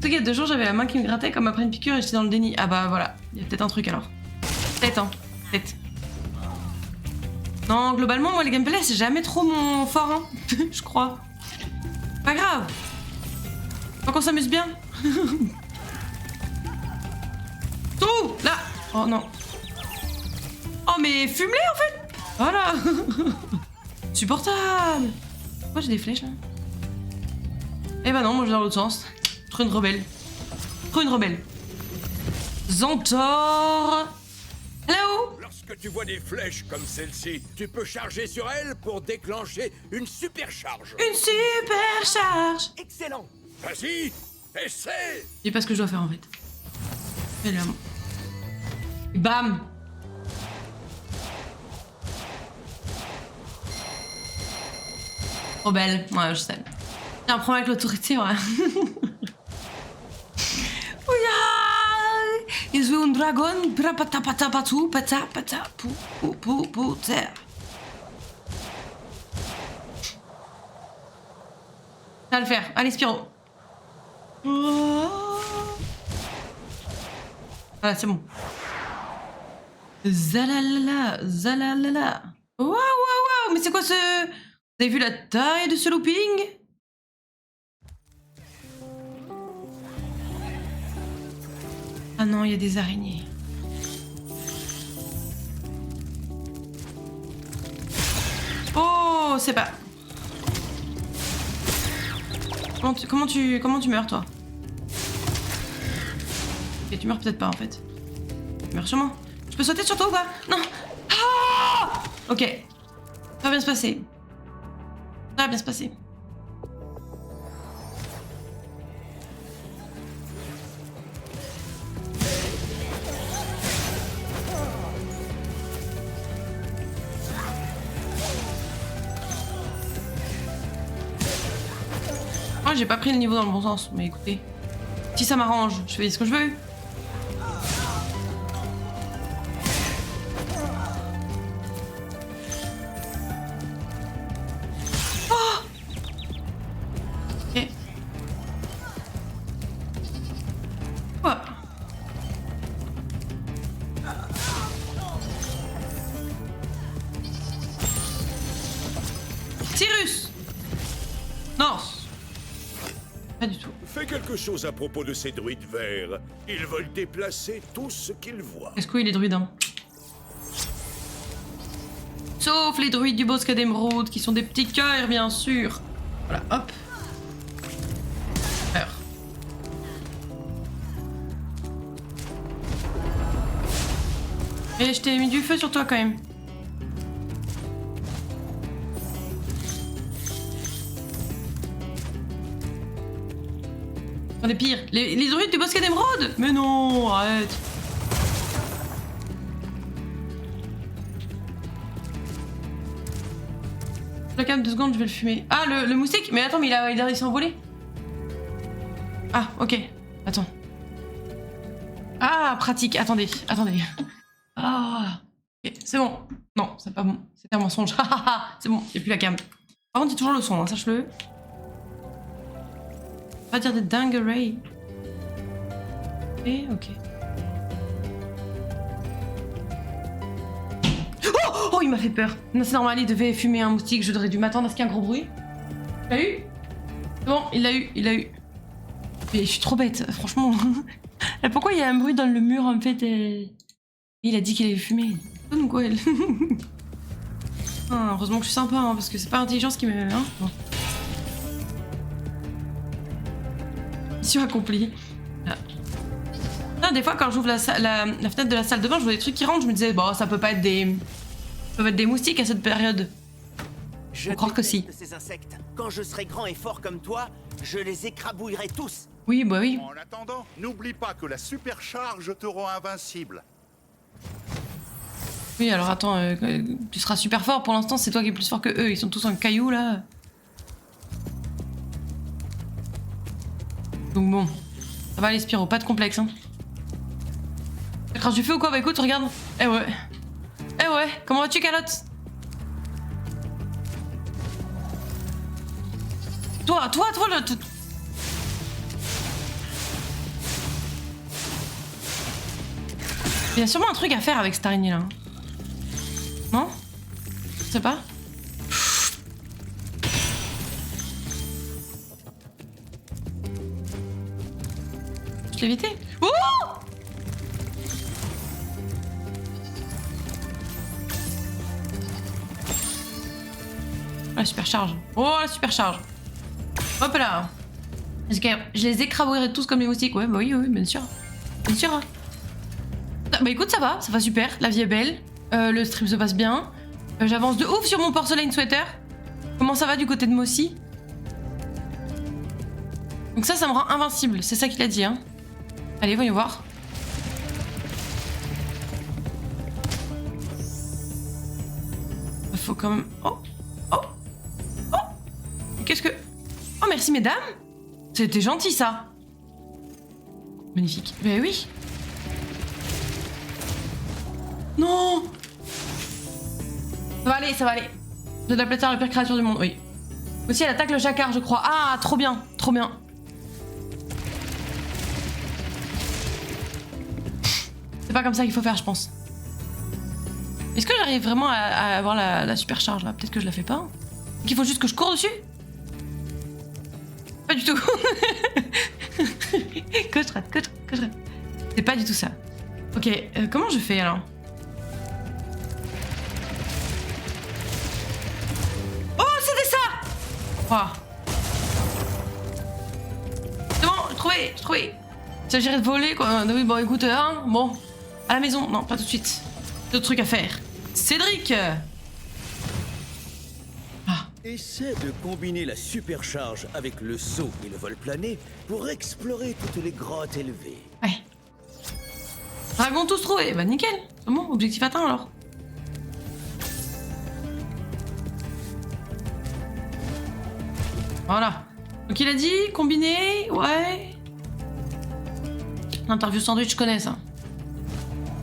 sais qu'il y a 2 jours, j'avais la main qui me grattait comme après une piqûre et j'étais dans le déni. Ah bah voilà, il y a peut-être un truc alors. Peut-être, hein. Peut-être. Non, globalement, moi, les gameplays, c'est jamais trop mon fort, hein. Je crois. Pas grave. Tant qu'on s'amuse bien. Tout là. Oh non. Oh mais fume-les en fait. Voilà. Supportable. Pourquoi j'ai des flèches là? Eh ben non, moi je vais dans l'autre sens. Trop une rebelle. Trop une rebelle. Zantor. Hello. Lorsque tu vois des flèches comme celle-ci, tu peux charger sur elles pour déclencher une supercharge. Une super charge. Excellent. Vas-y, essaie. Je sais pas ce que je dois faire en fait. Et là. Bam. Trop belle. Ouais, je sais. J'ai un problème avec l'autorité, ouais. Ouya. Is un dragon. Patapatapatu. Patapata. Pou. Terre. Ça va le faire. Allez, Spyro. Voilà, c'est bon. Zalalala. Waouh, mais c'est quoi ce... Vous avez vu la taille de ce looping? Ah non, il y a des araignées. Oh, c'est pas... Comment tu meurs, toi? Ok, tu meurs peut-être pas, en fait. Tu meurs sûrement. Je peux sauter sur toi ou pas? Non. Ah, ok. Ça va bien se passer. Ça va bien se passer. Moi, j'ai pas pris le niveau dans le bon sens, mais écoutez. Si ça m'arrange, je fais ce que je veux. Ok. Ouais. Cyrus. Non. Pas du tout. Fais quelque chose à propos de ces druides verts. Ils veulent déplacer tout ce qu'ils voient. Est-ce qu'il est druide, hein? Sauf les druides du bosquet d'émeraude, qui sont des petits cœurs, bien sûr. Voilà, hop. Super. Et je t'ai mis du feu sur toi, quand même. Les pires, les druides du bosquet d'émeraude. Mais non, arrête. Le calme 2 secondes, je vais le fumer. Ah, le moustique. Mais attends, mais il a réussi à envoler. Ah, ok. Attends. Ah, pratique. Attendez. Ah, ok, c'est bon. Non, c'est pas bon. C'était un mensonge. C'est bon, il n'y a plus la cam. Par contre, il y a toujours le son, hein, sache-le. Pas dire des dingueries. Ok. Oh, il m'a fait peur. Non, c'est normal, il devait fumer un moustique. Je devrais dû m'attendre à ce qu'il y ait un gros bruit. Il l'a eu? C'est bon, il l'a eu. Mais je suis trop bête, franchement. Pourquoi il y a un bruit dans le mur en fait Il a dit qu'il allait fumer. Ou quoi, elle? Ah, heureusement que je suis sympa, hein, parce que c'est pas l'intelligence qui me... Hein, bon. Mission accomplie. Ah, des fois, quand j'ouvre la fenêtre de la salle de bain, je vois des trucs qui rentrent. Je me disais, bon, ça peut pas être des... Ça peut être des moustiques à cette période. Je croire que si. Ces insectes. Quand je serai grand et fort comme toi, je les écrabouillerai tous. Oui, bah oui. En attendant, n'oublie pas que la supercharge te rend invincible. Oui, alors attends, tu seras super fort. Pour l'instant, c'est toi qui es plus fort que eux. Ils sont tous en cailloux, là. Donc bon. Ça va, les Spyro, pas de complexe, hein. Ça crache du feu ou quoi? Bah écoute, regarde. Eh ouais. Comment vas-tu, Calotte? Toi, là... Il y a sûrement un truc à faire avec cette araignée là. Non? Je sais pas. Je l'ai évité. Oh! La supercharge. Oh, la supercharge. Hop là. Est-ce que je les écrabouillerai tous comme les moustiques? Ouais, bah oui, oui, bien sûr. Bien sûr. Bah écoute, ça va super. La vie est belle. Le stream se passe bien. J'avance de ouf sur mon porcelain sweater. Comment ça va du côté de Mossy? Donc ça me rend invincible. C'est ça qu'il a dit, hein. Allez, voyons voir. Faut quand même... Oh. Qu'est-ce que... Oh, merci, mesdames. C'était gentil, ça. Magnifique. Mais oui. Non. Ça va aller, ça va aller. De la platine, la pire créature du monde, oui. Aussi, elle attaque le jacquard, je crois. Ah, trop bien, trop bien. C'est pas comme ça qu'il faut faire, je pense. Est-ce que j'arrive vraiment à avoir la supercharge, là? Peut-être que je la fais pas. Qu'il faut juste que je cours dessus? Pas du tout. Que je rate. C'est pas du tout ça. Ok, comment je fais alors? Oh, c'était ça! Oh. C'est bon, j'ai trouvé. Il s'agirait de voler, quoi. Oui, bon, écoute, hein, bon. À la maison. Non, pas tout de suite. D'autres trucs à faire. Cédric! Essaie de combiner la supercharge avec le saut et le vol plané pour explorer toutes les grottes élevées. Ouais. Dragon tous trouvés. Bah nickel. C'est bon, objectif atteint alors. Voilà. Donc il a dit combiner, ouais. Interview sandwich, je connais ça.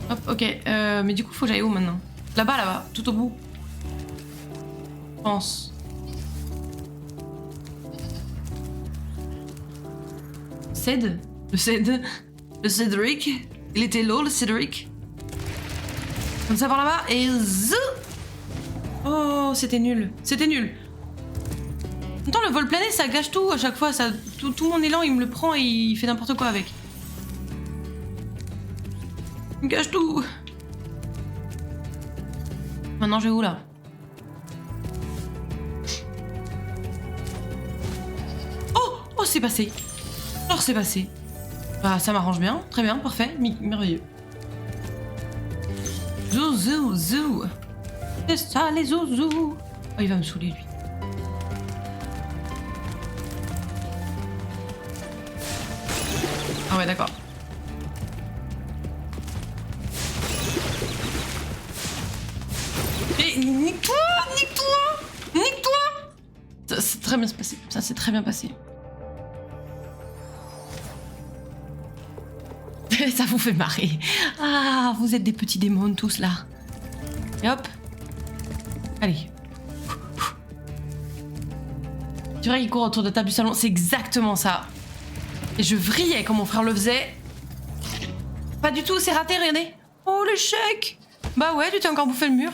Hop, ok. Mais du coup, faut que j'aille où maintenant? Là-bas, tout au bout. Je pense. Ced? Le Cédric? Il était là, le Cédric? Comme ça par là-bas, et zou! Oh, c'était nul. C'était nul. En même temps, le vol plané, ça gâche tout à chaque fois. Ça, tout mon élan, il me le prend et il fait n'importe quoi avec. Il gâche tout. Maintenant, je vais où, là? Oh, c'est passé. Alors c'est passé. Bah ça m'arrange bien, très bien, parfait, merveilleux. Zou. C'est ça les zouzous. Oh il va me saouler lui. Ah ouais d'accord. Et nique-toi. Ça s'est très bien passé, ça s'est très bien passé. Ça vous fait marrer. Ah, vous êtes des petits démons tous là. Et hop. Allez. Tu vois, il court autour de la table du salon. C'est exactement ça. Et je vrillais quand mon frère le faisait. Pas du tout, c'est raté, regardez. Oh, l'échec. Bah ouais, tu t'es encore bouffé le mur.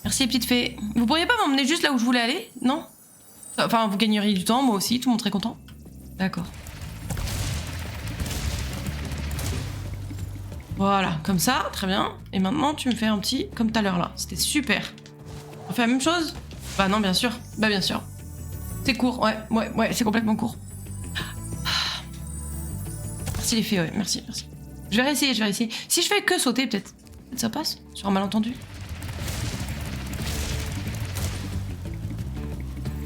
Merci les petites fées. Vous pourriez pas m'emmener juste là où je voulais aller? Non? Enfin, vous gagneriez du temps, moi aussi, tout le monde serait content. D'accord. Voilà, comme ça, très bien. Et maintenant, tu me fais un petit comme tout à l'heure là. C'était super. On fait la même chose? Bah non, bien sûr. Bah bien sûr. C'est court, ouais, c'est complètement court. Merci les filles, ouais, merci. Je vais réessayer. Si je fais que sauter, peut-être ça passe sur un malentendu.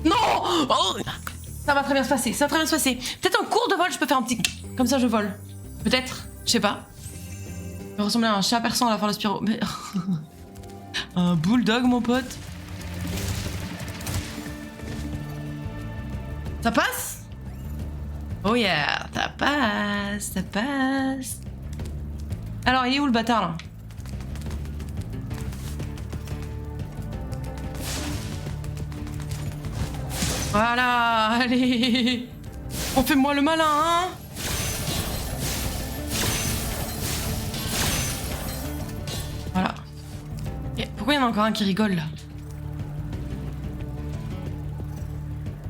Non! Oh, ça va très bien se passer, Peut-être en cours de vol, je peux faire un petit... Comme ça, je vole. Peut-être, je sais pas. Je vais ressembler à un chat persan à la fin de Spyro. Mais... un bulldog, mon pote. Ça passe? Oh yeah, ça passe. Alors, il est où le bâtard, là? Voilà, allez. On fait moi le malin, hein? en a encore un qui rigole là.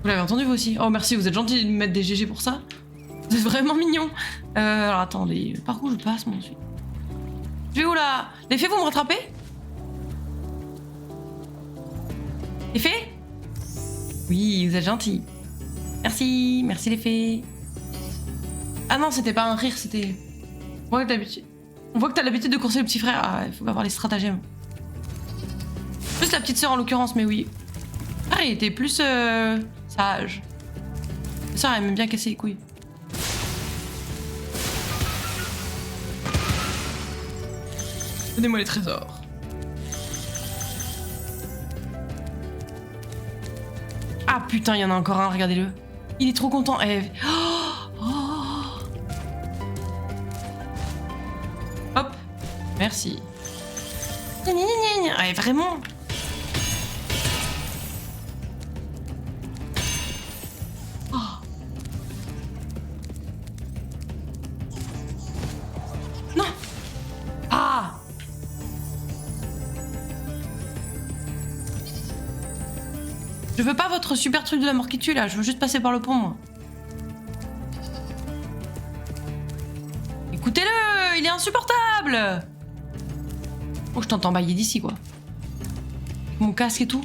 Vous l'avez entendu vous aussi? Oh merci, vous êtes gentil de me mettre des GG pour ça. Vous êtes vraiment mignon. Alors attendez, par où je passe moi ensuite? Je vais où là? Les fées, vous me rattrapez? Les fées? Oui, vous êtes gentils. Merci, merci les fées. Ah non, c'était pas un rire, c'était... On voit que t'as l'habitude de courser le petit frère. Ah, il faut avoir les stratagèmes. Plus la petite sœur en l'occurrence, mais oui. Ah, il était plus sage. La sœur, elle aime bien casser les couilles. Donnez-moi les trésors. Ah putain, il y en a encore un, regardez-le. Il est trop content. Hop, merci. Ouais, vraiment. Oh. Non. Ah. Je veux pas votre super truc de la mort qui tue là, je veux juste passer par le pont moi. Écoutez-le, il est insupportable. Oh, je t'entends bailler d'ici quoi. Mon casque et tout.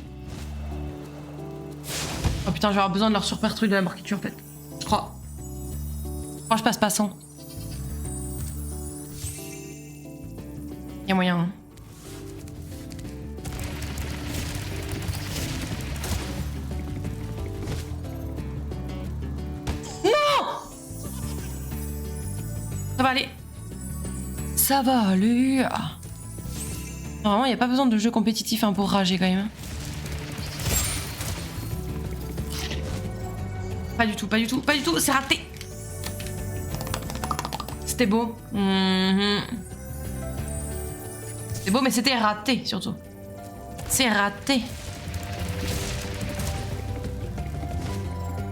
Oh putain, je vais avoir besoin de leur super truc de la mort qui tue en fait. Je crois. Je passe pas sans. Y'a moyen hein. Ça va aller. Ça va aller. Normalement, il n'y a pas besoin de jeu compétitif hein, pour rager quand même. Pas du tout, pas du tout, pas du tout. C'est raté. C'était beau. C'était beau, mais c'était raté surtout. C'est raté.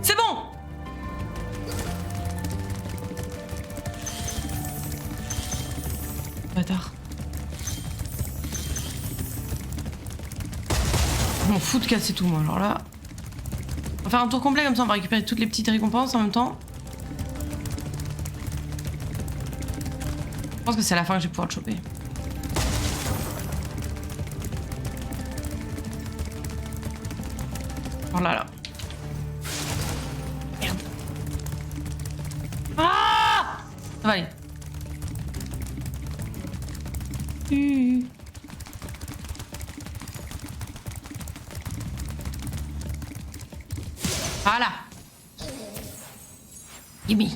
C'est bon. Bâtard. Je m'en fous de casser tout moi, alors là. On va faire un tour complet comme ça, on va récupérer toutes les petites récompenses en même temps. Je pense que c'est à la fin que je vais pouvoir le choper. Oh là là. Merde. Ah! Ça va aller. Voilà. Gimme.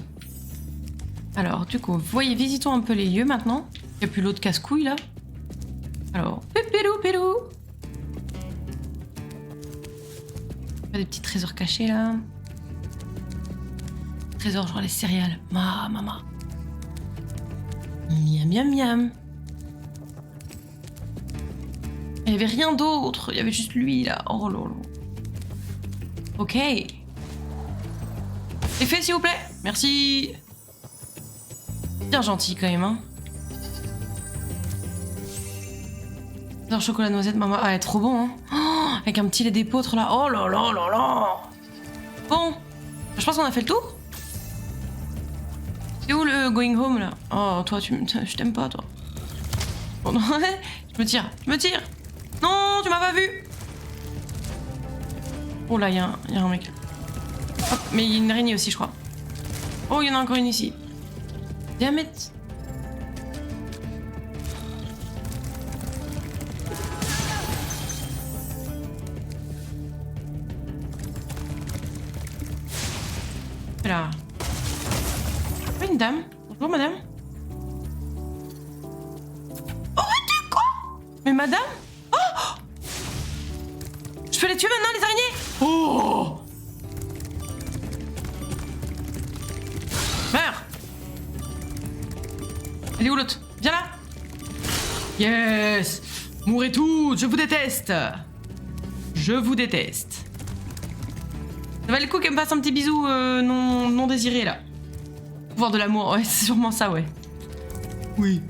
Alors, du coup, voyez, visitons un peu les lieux maintenant. Il n'y a plus l'autre casse-couille là. Alors, pépélou. Il y a des petits trésors cachés là. Trésors genre les céréales. Mama. Miam. Il n'y avait rien d'autre. Il y avait juste lui là. Oh lolo. Ok. Effet s'il vous plaît. Merci. Bien gentil quand même hein. Alors chocolat noisette maman. Ah elle est trop bon hein. Oh, avec un petit lait d'épeautre là. Oh là là là là. Bon. Je pense qu'on a fait le tour. C'est où le going home là? Oh toi je t'aime pas toi. Oh non. Je me tire. Non tu m'as pas vu. Oh là, il y a un mec. Hop, mais il y a une araignée aussi, je crois. Oh, il y en a encore une ici. Diamètre. Là. Oh, une dame. Bonjour, madame. Oh, tu quoi? Mais madame? Je peux les tuer maintenant, les araignées? Oh! Meurs! Elle est où l'autre? Viens là! Yes! Mourrez tous! Je vous déteste! Je vous déteste. Ça valait le coup qu'elle me fasse un petit bisou non désiré là. Pouvoir de l'amour, ouais, c'est sûrement ça, ouais. Oui.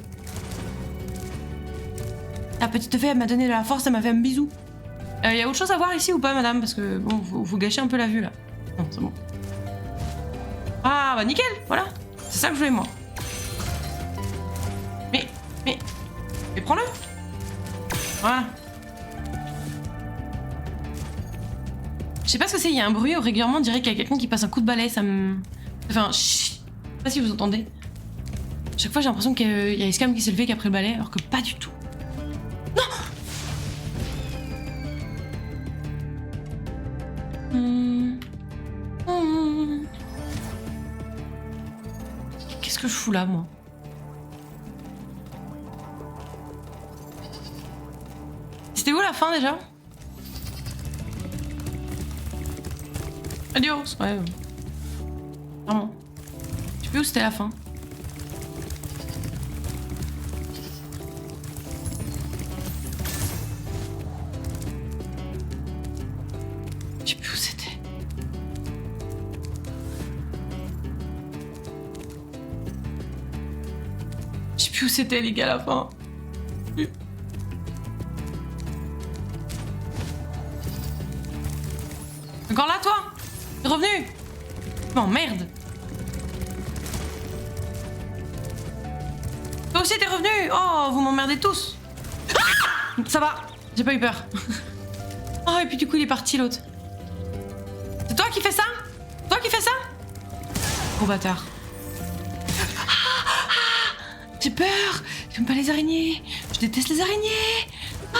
La petite fée, elle m'a donné de la force, elle m'a fait un bisou. Y a autre chose à voir ici ou pas, madame? Parce que bon, vous gâchez un peu la vue là. Non, c'est bon. Ah bah nickel, voilà. C'est ça que je voulais moi. Mais prends-le. Voilà. Je sais pas ce que c'est, il y a un bruit régulièrement, on dirait qu'il y a quelqu'un qui passe un coup de balai, ça me... Enfin, chut. Je sais pas si vous entendez. Chaque fois j'ai l'impression qu'il y a Escam qui s'est levé, qui a pris le balai, alors que pas du tout. Non. Qu'est-ce que je fous là, moi? C'était où la fin déjà? Adios, ouais. Vraiment. Je sais plus où c'était la fin. Je sais plus où c'était. Je sais plus où c'était les gars à la fin. Encore là, toi? T'es revenu? Oh merde! Toi aussi, t'es revenu? Oh, vous m'emmerdez tous! Ah, ça va, j'ai pas eu peur. Oh, et puis du coup, il est parti l'autre. C'est toi qui fais ça? Toi qui fais ça? Gros bâtard. J'ai peur! J'aime pas les araignées! Je déteste les araignées! Ah!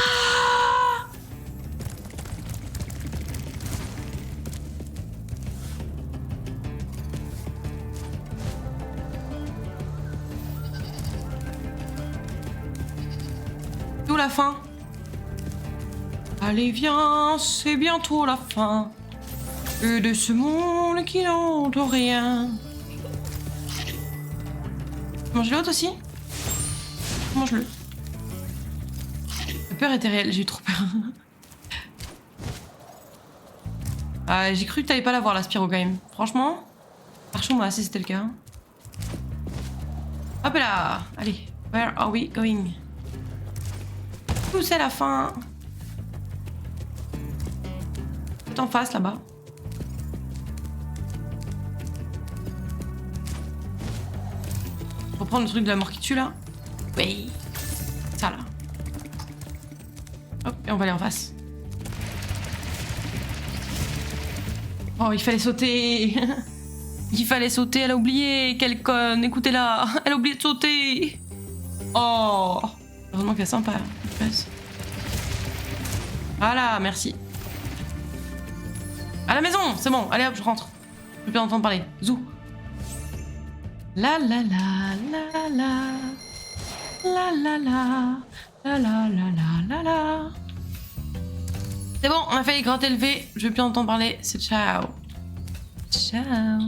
D'où la fin? Allez, viens, c'est bientôt la fin. Que de ce monde qui n'entend rien. Mange l'autre aussi? Mange-le. La peur était réelle, j'ai eu trop peur. Ah, j'ai cru que t'allais pas l'avoir la Spyro quand même. Franchement, marchons-moi si c'était le cas. Hop là. Allez, where are we going? Où c'est la fin? Tout en face là-bas. On va prendre le truc de la mort qui tue là. Oui. Ça là. Hop, et on va aller en face. Oh, il fallait sauter. Il fallait sauter, elle a oublié. Quelle conne, écoutez-la. Elle a oublié de sauter. Oh. Heureusement qu'elle est sympa. Voilà, merci. À la maison, c'est bon. Allez hop, je rentre. Je peux plus entendre parler. Zou. La la la la la. La la la. La la la la la la. C'est bon, on a failli gratter le V. Je vais plus entendre parler. C'est ciao. Ciao.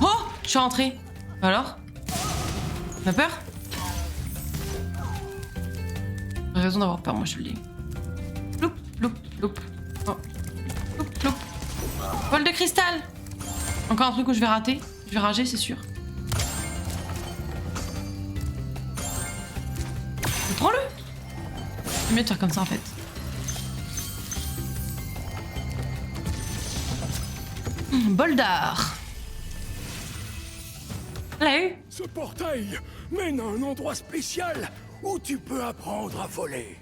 Oh, je suis rentrée. Alors? T'as peur? J'ai raison d'avoir peur, moi je te le dis. Loup, loup, loup. Oh. Loup, loup. Bol de cristal. Encore un truc où je vais rater. Je vais rager, c'est sûr. Prends-le. C'est mieux de faire comme ça en fait. Bol d'art. L'a eu. Ce portail mène à un endroit spécial où tu peux apprendre à voler.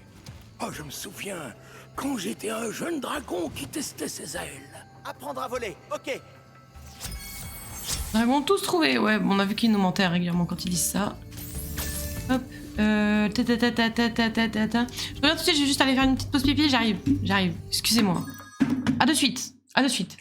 Oh, je me souviens, quand j'étais un jeune dragon qui testait ses ailes. Apprendre à voler, ok. Dragons tous trouvés. Ouais, bon, on a vu qu'ils nous mentaient régulièrement quand ils disent ça. Hop. Je reviens tout de suite, je vais juste aller faire une petite pause pipi, j'arrive. J'arrive. Excusez-moi. À de suite. À de suite.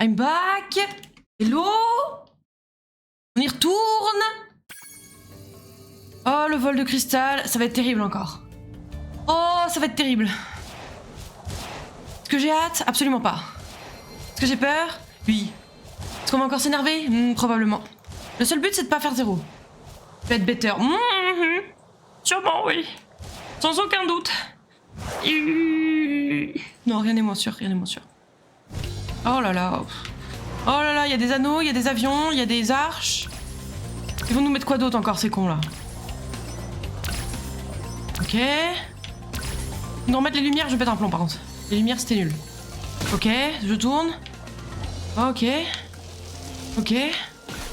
I'm back. Hello. On y retourne. Oh, le vol de cristal, ça va être terrible encore. Oh, ça va être terrible. Est-ce que j'ai hâte? Absolument pas. Est-ce que j'ai peur? Oui. Est-ce qu'on va encore s'énerver? Probablement. Le seul but, c'est de pas faire 0. Ça va être better. Sûrement, oui. Sans aucun doute. Non, rien n'est moins sûr, rien n'est moins sûr. Oh là là. Oh là là, il y a des anneaux, il y a des avions, il y a des arches. Ils vont nous mettre quoi d'autre encore, ces cons là? Ok. Ils vont remettre les lumières, je pète un plomb par contre. Les lumières, c'était nul. Ok, je tourne. Ok. Ok.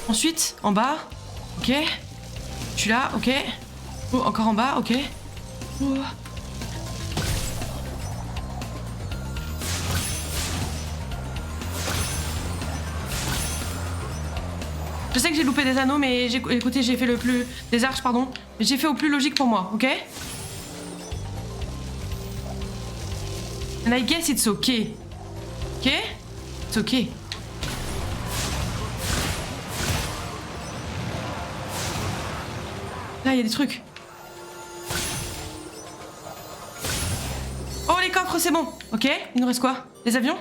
Ensuite, en bas. Ok. Je suis là, ok. Oh, encore en bas, ok. Oh. Je sais que j'ai loupé des anneaux, mais écoutez, j'ai fait le plus... Des arches, pardon. Mais j'ai fait au plus logique pour moi, ok? And I guess it's okay. Ok? It's okay. Là, il y a des trucs. Oh, les coffres, c'est bon. Ok, il nous reste quoi? Les avions?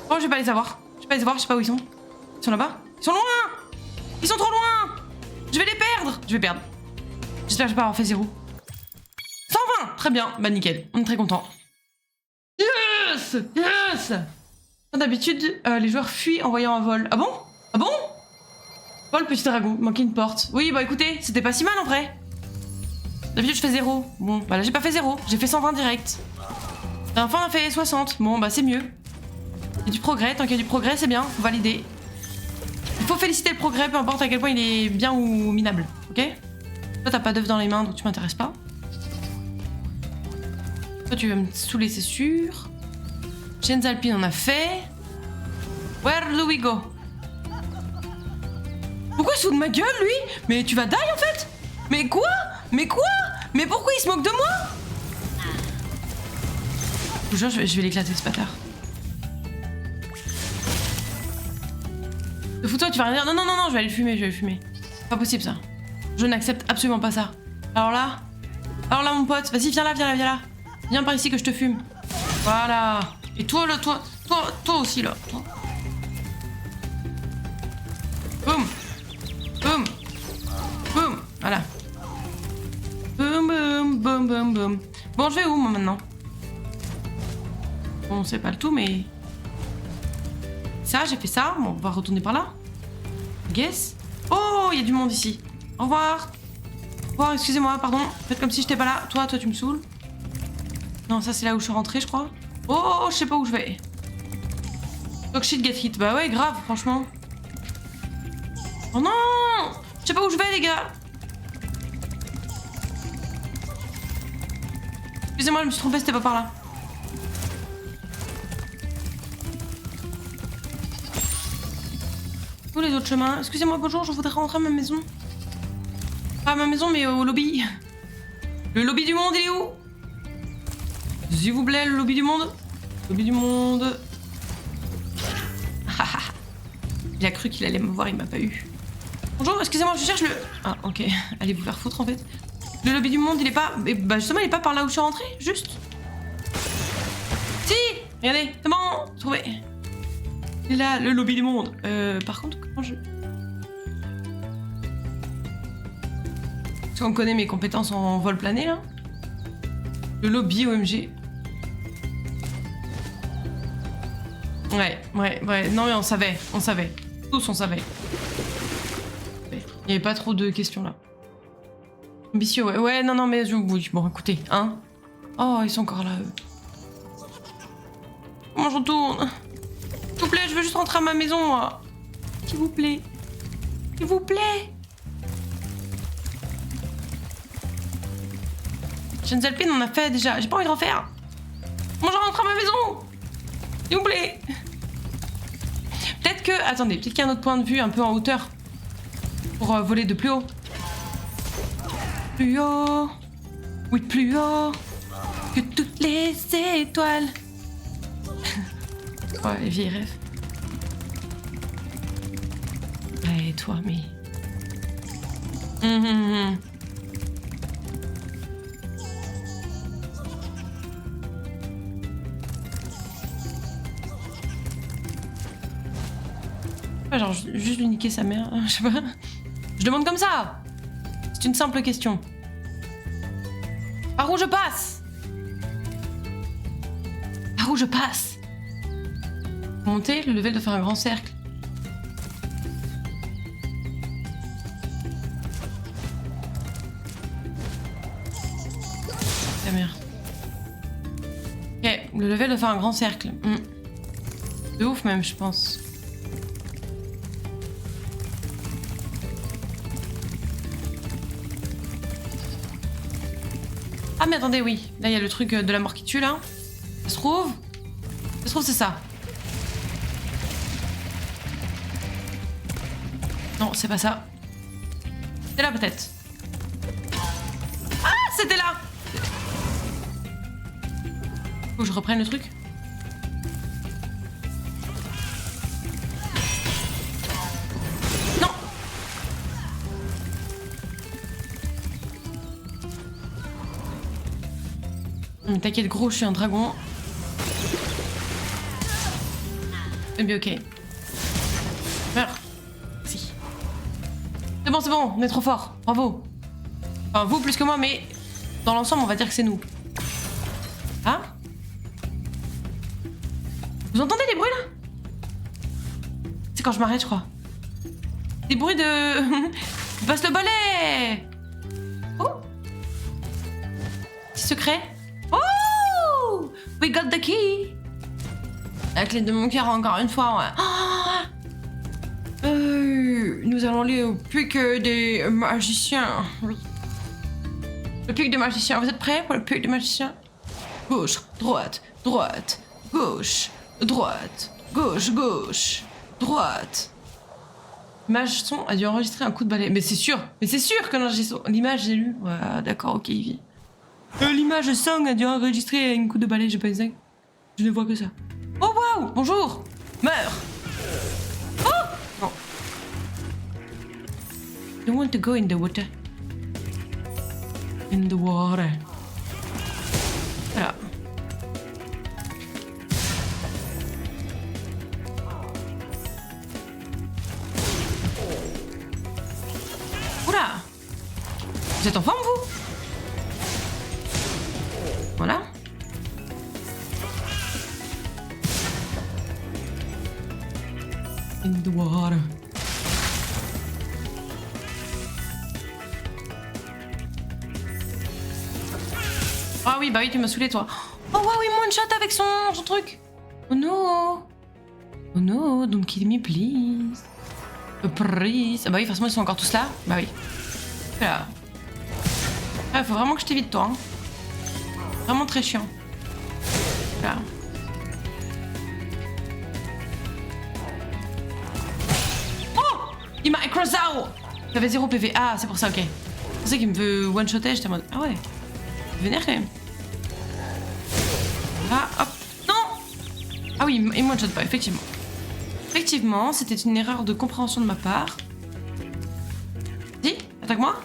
Oh, je vais pas les avoir. Je vais pas les avoir, je sais pas où ils sont. Ils sont là-bas? Ils sont loin! Ils sont trop loin! Je vais les perdre! Je vais perdre. J'espère que je vais pas avoir fait 0. 120! Très bien, bah nickel. On est très content. Yes! Yes! D'habitude, les joueurs fuient en voyant un vol. Ah bon? Ah bon? Oh, le petit dragon, manquait une porte. Oui, bah écoutez, c'était pas si mal en vrai. D'habitude, je fais 0. Bon, bah là, j'ai pas fait 0. J'ai fait 120 direct. Enfin, on a fait 60. Bon, bah c'est mieux. Il y a du progrès. Tant qu'il y a du progrès, c'est bien. Faut valider. Il faut féliciter le progrès, peu importe à quel point il est bien ou minable. Ok? Toi, t'as pas d'œuf dans les mains, donc tu m'intéresses pas. Toi, tu vas me saouler, c'est sûr. Chaînes alpines, on a fait. Where do we go? Pourquoi il se fout de ma gueule, lui? Mais tu vas die, en fait? Mais quoi? Mais quoi? Mais pourquoi il se moque de moi? Je vous jure, je vais l'éclater, ce bâtard. Fous-toi, tu vas rien dire. Non, non, non, non, je vais aller le fumer, je vais le fumer. Pas possible, ça. Je n'accepte absolument pas ça. Alors là, mon pote, vas-y, viens là, viens là, viens là. Viens par ici que je te fume. Voilà. Et toi, là, toi aussi, là. Toi. Boum. Boum. Boum. Voilà. Boum, boum, boum, boum, boum. Bon, je vais où, moi, maintenant? Bon, c'est pas le tout, mais... Ça, j'ai fait ça. Bon, on va retourner par là. Guess. Oh, il y a du monde ici. Au revoir. Au revoir, excusez-moi, pardon. Faites comme si j'étais pas là. Toi, tu me saoules. Non, ça, c'est là où je suis rentrée, je crois. Oh, je sais pas où je vais. Talk shit, get hit. Bah ouais, grave, franchement. Oh non! Je sais pas où je vais, les gars. Excusez-moi, je me suis trompée, c'était pas par là. Où les autres chemins? Excusez-moi, bonjour, je voudrais rentrer à ma maison. Pas à ma maison, mais au lobby. Le lobby du monde, il est où? S'il vous plaît, le lobby du monde. Lobby du monde. Il a cru qu'il allait me voir, il m'a pas eu. Bonjour, excusez-moi, je cherche le... Ah, ok. Allez vous faire foutre, en fait. Le lobby du monde, il est pas... Bah justement, il est pas par là où je suis rentrée, juste. Si! Regardez, c'est bon, j'ai trouvé. Il est là, le lobby du monde. Par contre, comment je... Est-ce qu'on connaît mes compétences en vol plané, là? Le lobby OMG. Ouais. Non, mais on savait. Tous, on savait. Il n'y avait pas trop de questions, là. Ambitieux, ouais. Ouais, non, mais... Oui, bon, écoutez, hein. Oh, ils sont encore là, eux. Comment je retourne? S'il vous plaît, je veux juste rentrer à ma maison, moi. S'il vous plaît. S'il vous plaît. Chaînes alpines, on a fait déjà. J'ai pas envie de refaire. Moi, je rentre à ma maison. S'il vous plaît. Peut-être que... Attendez, peut-être qu'il y a un autre point de vue un peu en hauteur. Pour voler de plus haut. Plus haut. Oui, plus haut. Que toutes les étoiles. Oh, les vieilles rêves. Ouais, toi, mais... Ouais, genre, juste lui niquer sa mère, je sais pas. Je demande comme ça. C'est une simple question. Par où je passe? Par où je passe? Monter, le level de faire un grand cercle. La merde. Ok, le level de faire un grand cercle. De ouf même, je pense. Ah mais attendez, oui. Là, il y a le truc de la mort qui tue, là. Ça se trouve, c'est ça. Non, c'est pas ça. C'est là, peut-être. Ah, c'était là. Faut que je reprenne le truc. Non. Mais t'inquiète gros, je suis un dragon. Eh bien ok. Meurs. Si. C'est bon, on est trop fort. Bravo. Enfin, vous plus que moi, mais dans l'ensemble, on va dire que c'est nous. Ah? Vous entendez les bruits là? C'est quand je m'arrête, je crois. Des bruits de... Passe le balai. Oh. Petit secret. Oh! We got the key! La clé de mon cœur encore une fois, ouais. Oh, nous allons aller au pic des magiciens. Oui. Le pic des magiciens. Vous êtes prêts pour le pic des magiciens? Gauche, droite, droite, gauche, droite, gauche, gauche, droite. L'image son a dû enregistrer un coup de balai. Mais c'est sûr que l'image j'ai lu. Ouais, d'accord, ok, Ivy. L'image son a dû enregistrer un coup de balai, j'ai pas dit. Je ne vois que ça. Oh waouh, bonjour. Meurs. Oh non. You want to go in the water? In the water. Voilà. Oula. Vous êtes en forme, vous? Voilà. In the water. Ah oui, bah oui, tu m'as saoulé, toi. Oh waouh, il one shot avec son truc. Oh non. Oh no, don't kill me, please. Please. Ah bah oui, forcément, ils sont encore tous là. Bah oui. Voilà. Ah, faut vraiment que je t'évite, toi. Hein. Vraiment très chiant. Voilà. Oh! Il m'a écrasé! J'avais 0 PV. Ah, c'est pour ça, ok. C'est pour ça qu'il me veut one-shotter, j'étais en mode... Ah ouais. Vénère quand même. Ah, hop. Non! Ah oui, il me one-shot pas, effectivement. Effectivement, c'était une erreur de compréhension de ma part. Dis, attaque-moi.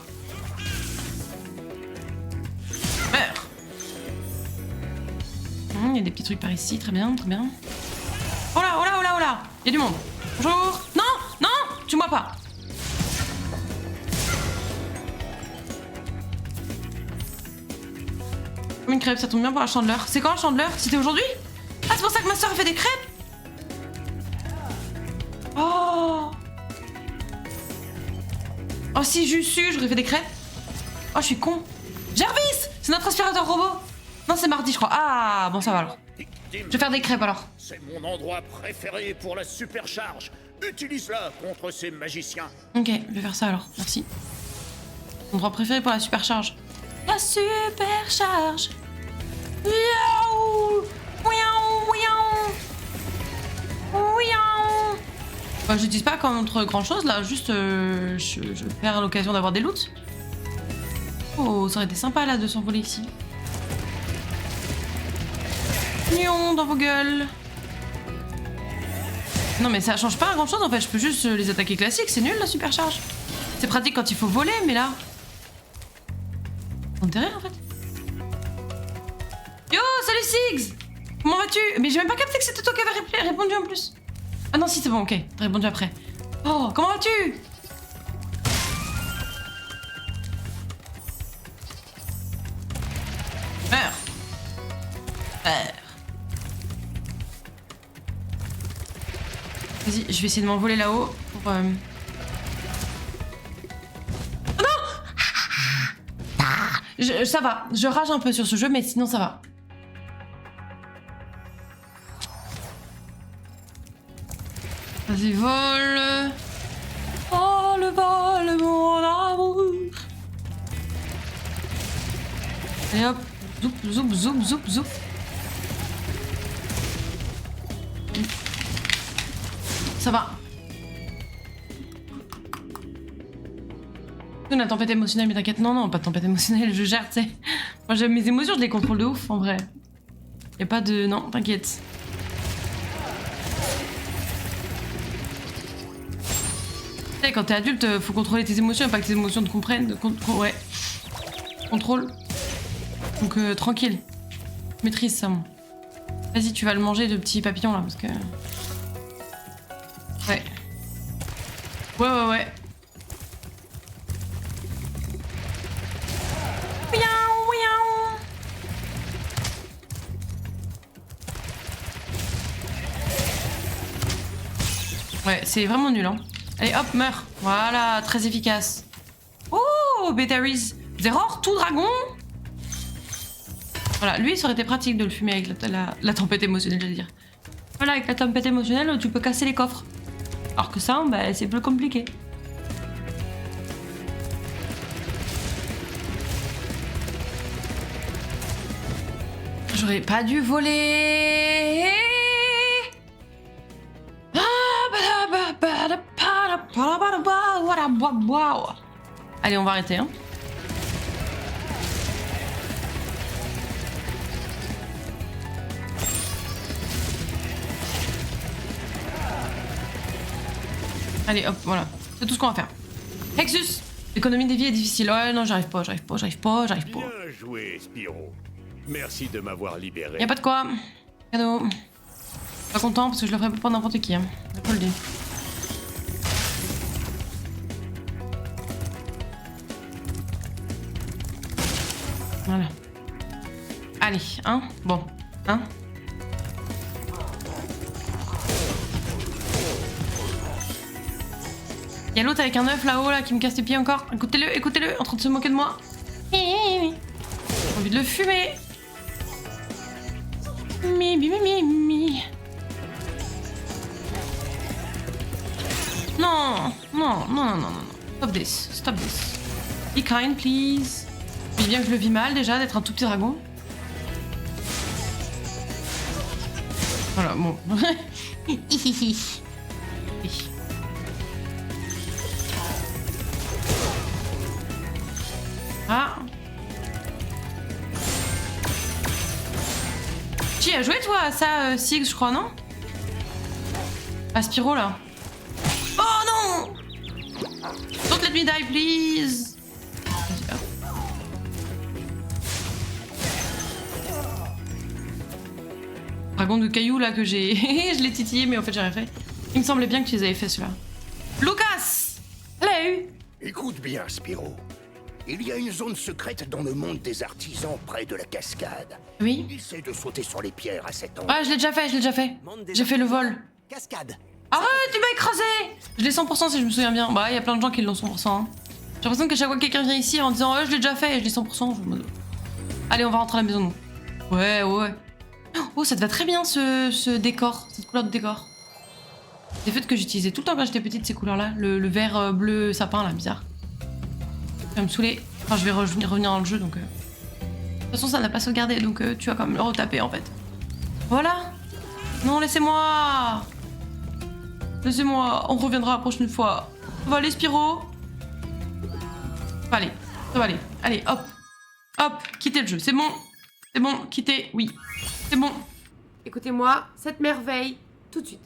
Meurs. Il y a des petits trucs par ici, très bien, très bien. Oh là, oh là, oh là, oh là! Il y a du monde. Bonjour! Non! Non! Tue-moi pas! Comme une crêpe, ça tombe bien pour la chandeleur. C'est quand la chandeleur? C'était aujourd'hui? Ah, c'est pour ça que ma soeur a fait des crêpes? Oh! Oh, si j'eus su, j'aurais fait des crêpes. Oh, je suis con. Jarvis! C'est notre aspirateur robot. Non, c'est mardi, je crois. Ah, bon, ça va alors. Je vais faire des crêpes alors. C'est mon endroit préféré pour la supercharge. Utilise-la contre ces magiciens. Ok, je vais faire ça alors. Merci. Mon endroit préféré pour la supercharge. La supercharge. Miaou! Miaou! Miaou! Miaou! Bah, je dis pas contre grand chose là, juste je perds l'occasion d'avoir des loots. Oh, ça aurait été sympa là de s'envoler ici. Nion dans vos gueules. Non mais ça change pas grand chose en fait, je peux juste les attaquer classiques, c'est nul la supercharge. C'est pratique quand il faut voler, mais là... Intérêt en fait. Yo, salut Sigs! Comment vas-tu? Mais j'ai même pas capté que c'était toi qui avais répondu en plus. Ah non si c'est bon, ok, t'as répondu après. Oh, comment vas-tu? Meurs. Meurs. Vas-y, je vais essayer de m'envoler là-haut pour... Oh non! Ça va, je rage un peu sur ce jeu, mais sinon ça va. Vas-y, vole. Vole, vole, mon amour. Allez hop, zoup, zoup, zoup, zoup, zoup. Ça va. La tempête émotionnelle, mais t'inquiète, non, pas de tempête émotionnelle, je gère, tu sais. Moi, j'aime mes émotions, je les contrôle de ouf, en vrai. Y'a pas de... Non, t'inquiète. Tu sais, quand t'es adulte, faut contrôler tes émotions et pas que tes émotions te comprennent. Ouais. Contrôle. Donc, tranquille. Je maîtrise ça, moi. Vas-y, tu vas le manger, le petit papillon, là, parce que... Ouais. Ouais. Ouais, c'est vraiment nul, hein. Allez, hop, meurs. Voilà, très efficace. Oh, Betaries. Zeror, tout dragon. Voilà, lui, ça aurait été pratique de le fumer avec la tempête émotionnelle, j'allais dire. Voilà, avec la tempête émotionnelle, tu peux casser les coffres. Alors que ça, bah, c'est plus compliqué. J'aurais pas dû voler. Allez, on va arrêter, hein. Allez, hop, voilà. C'est tout ce qu'on va faire. Hexus, l'économie des vies est difficile. Ouais, non, j'arrive pas. Bien joué, Spyro. Merci de m'avoir libéré. Y'a pas de quoi. Cadeau. Pas content parce que je le ferai pas pour n'importe qui, hein. Faut le dire. Voilà. Allez, hein. Bon, hein. Y'a l'autre avec un œuf là-haut là qui me casse les pieds encore. Écoutez-le, en train de se moquer de moi. J'ai envie de le fumer. Mi. Non. Stop this. Be kind, please. Je dis bien que je le vis mal déjà d'être un tout petit dragon. Voilà, bon. Ah. Tu as joué toi à ça, Six, je crois, non? À Spyro là. Oh non! Don't let me die, please. Dragon de cailloux là que j'ai... je l'ai titillé mais en fait j'ai rien fait. Il me semblait bien que tu les avais fait ceux-là. Lucas! Hello! Écoute bien, Spyro. Il y a une zone secrète dans le monde des artisans près de la cascade. Oui? Essaie de sauter sur les pierres à cet endroit. Ah, je l'ai déjà fait. J'ai fait le vol. Cascade. Arrête, tu m'as écrasé! Je l'ai 100% si je me souviens bien. Bah, il y a plein de gens qui l'ont 100%. Hein. J'ai l'impression qu'à chaque fois que quelqu'un vient ici en disant je l'ai déjà fait et je l'ai 100%, je me... Allez, on va rentrer à la maison, nous. Ouais. Oh, ça te va très bien ce décor, cette couleur de décor. C'est fait que j'utilisais tout le temps quand j'étais petite ces couleurs-là. Le vert bleu sapin là, bizarre. Ça va me saouler. Enfin, je vais revenir dans le jeu donc. De toute façon, ça n'a pas sauvegardé donc tu vas quand même le retaper en fait. Voilà. Non, laissez-moi. On reviendra la prochaine fois. Ça va aller, Spyro? Ça va aller. Allez, hop, quittez le jeu. C'est bon, quittez, oui. C'est bon. Écoutez-moi, cette merveille, tout de suite.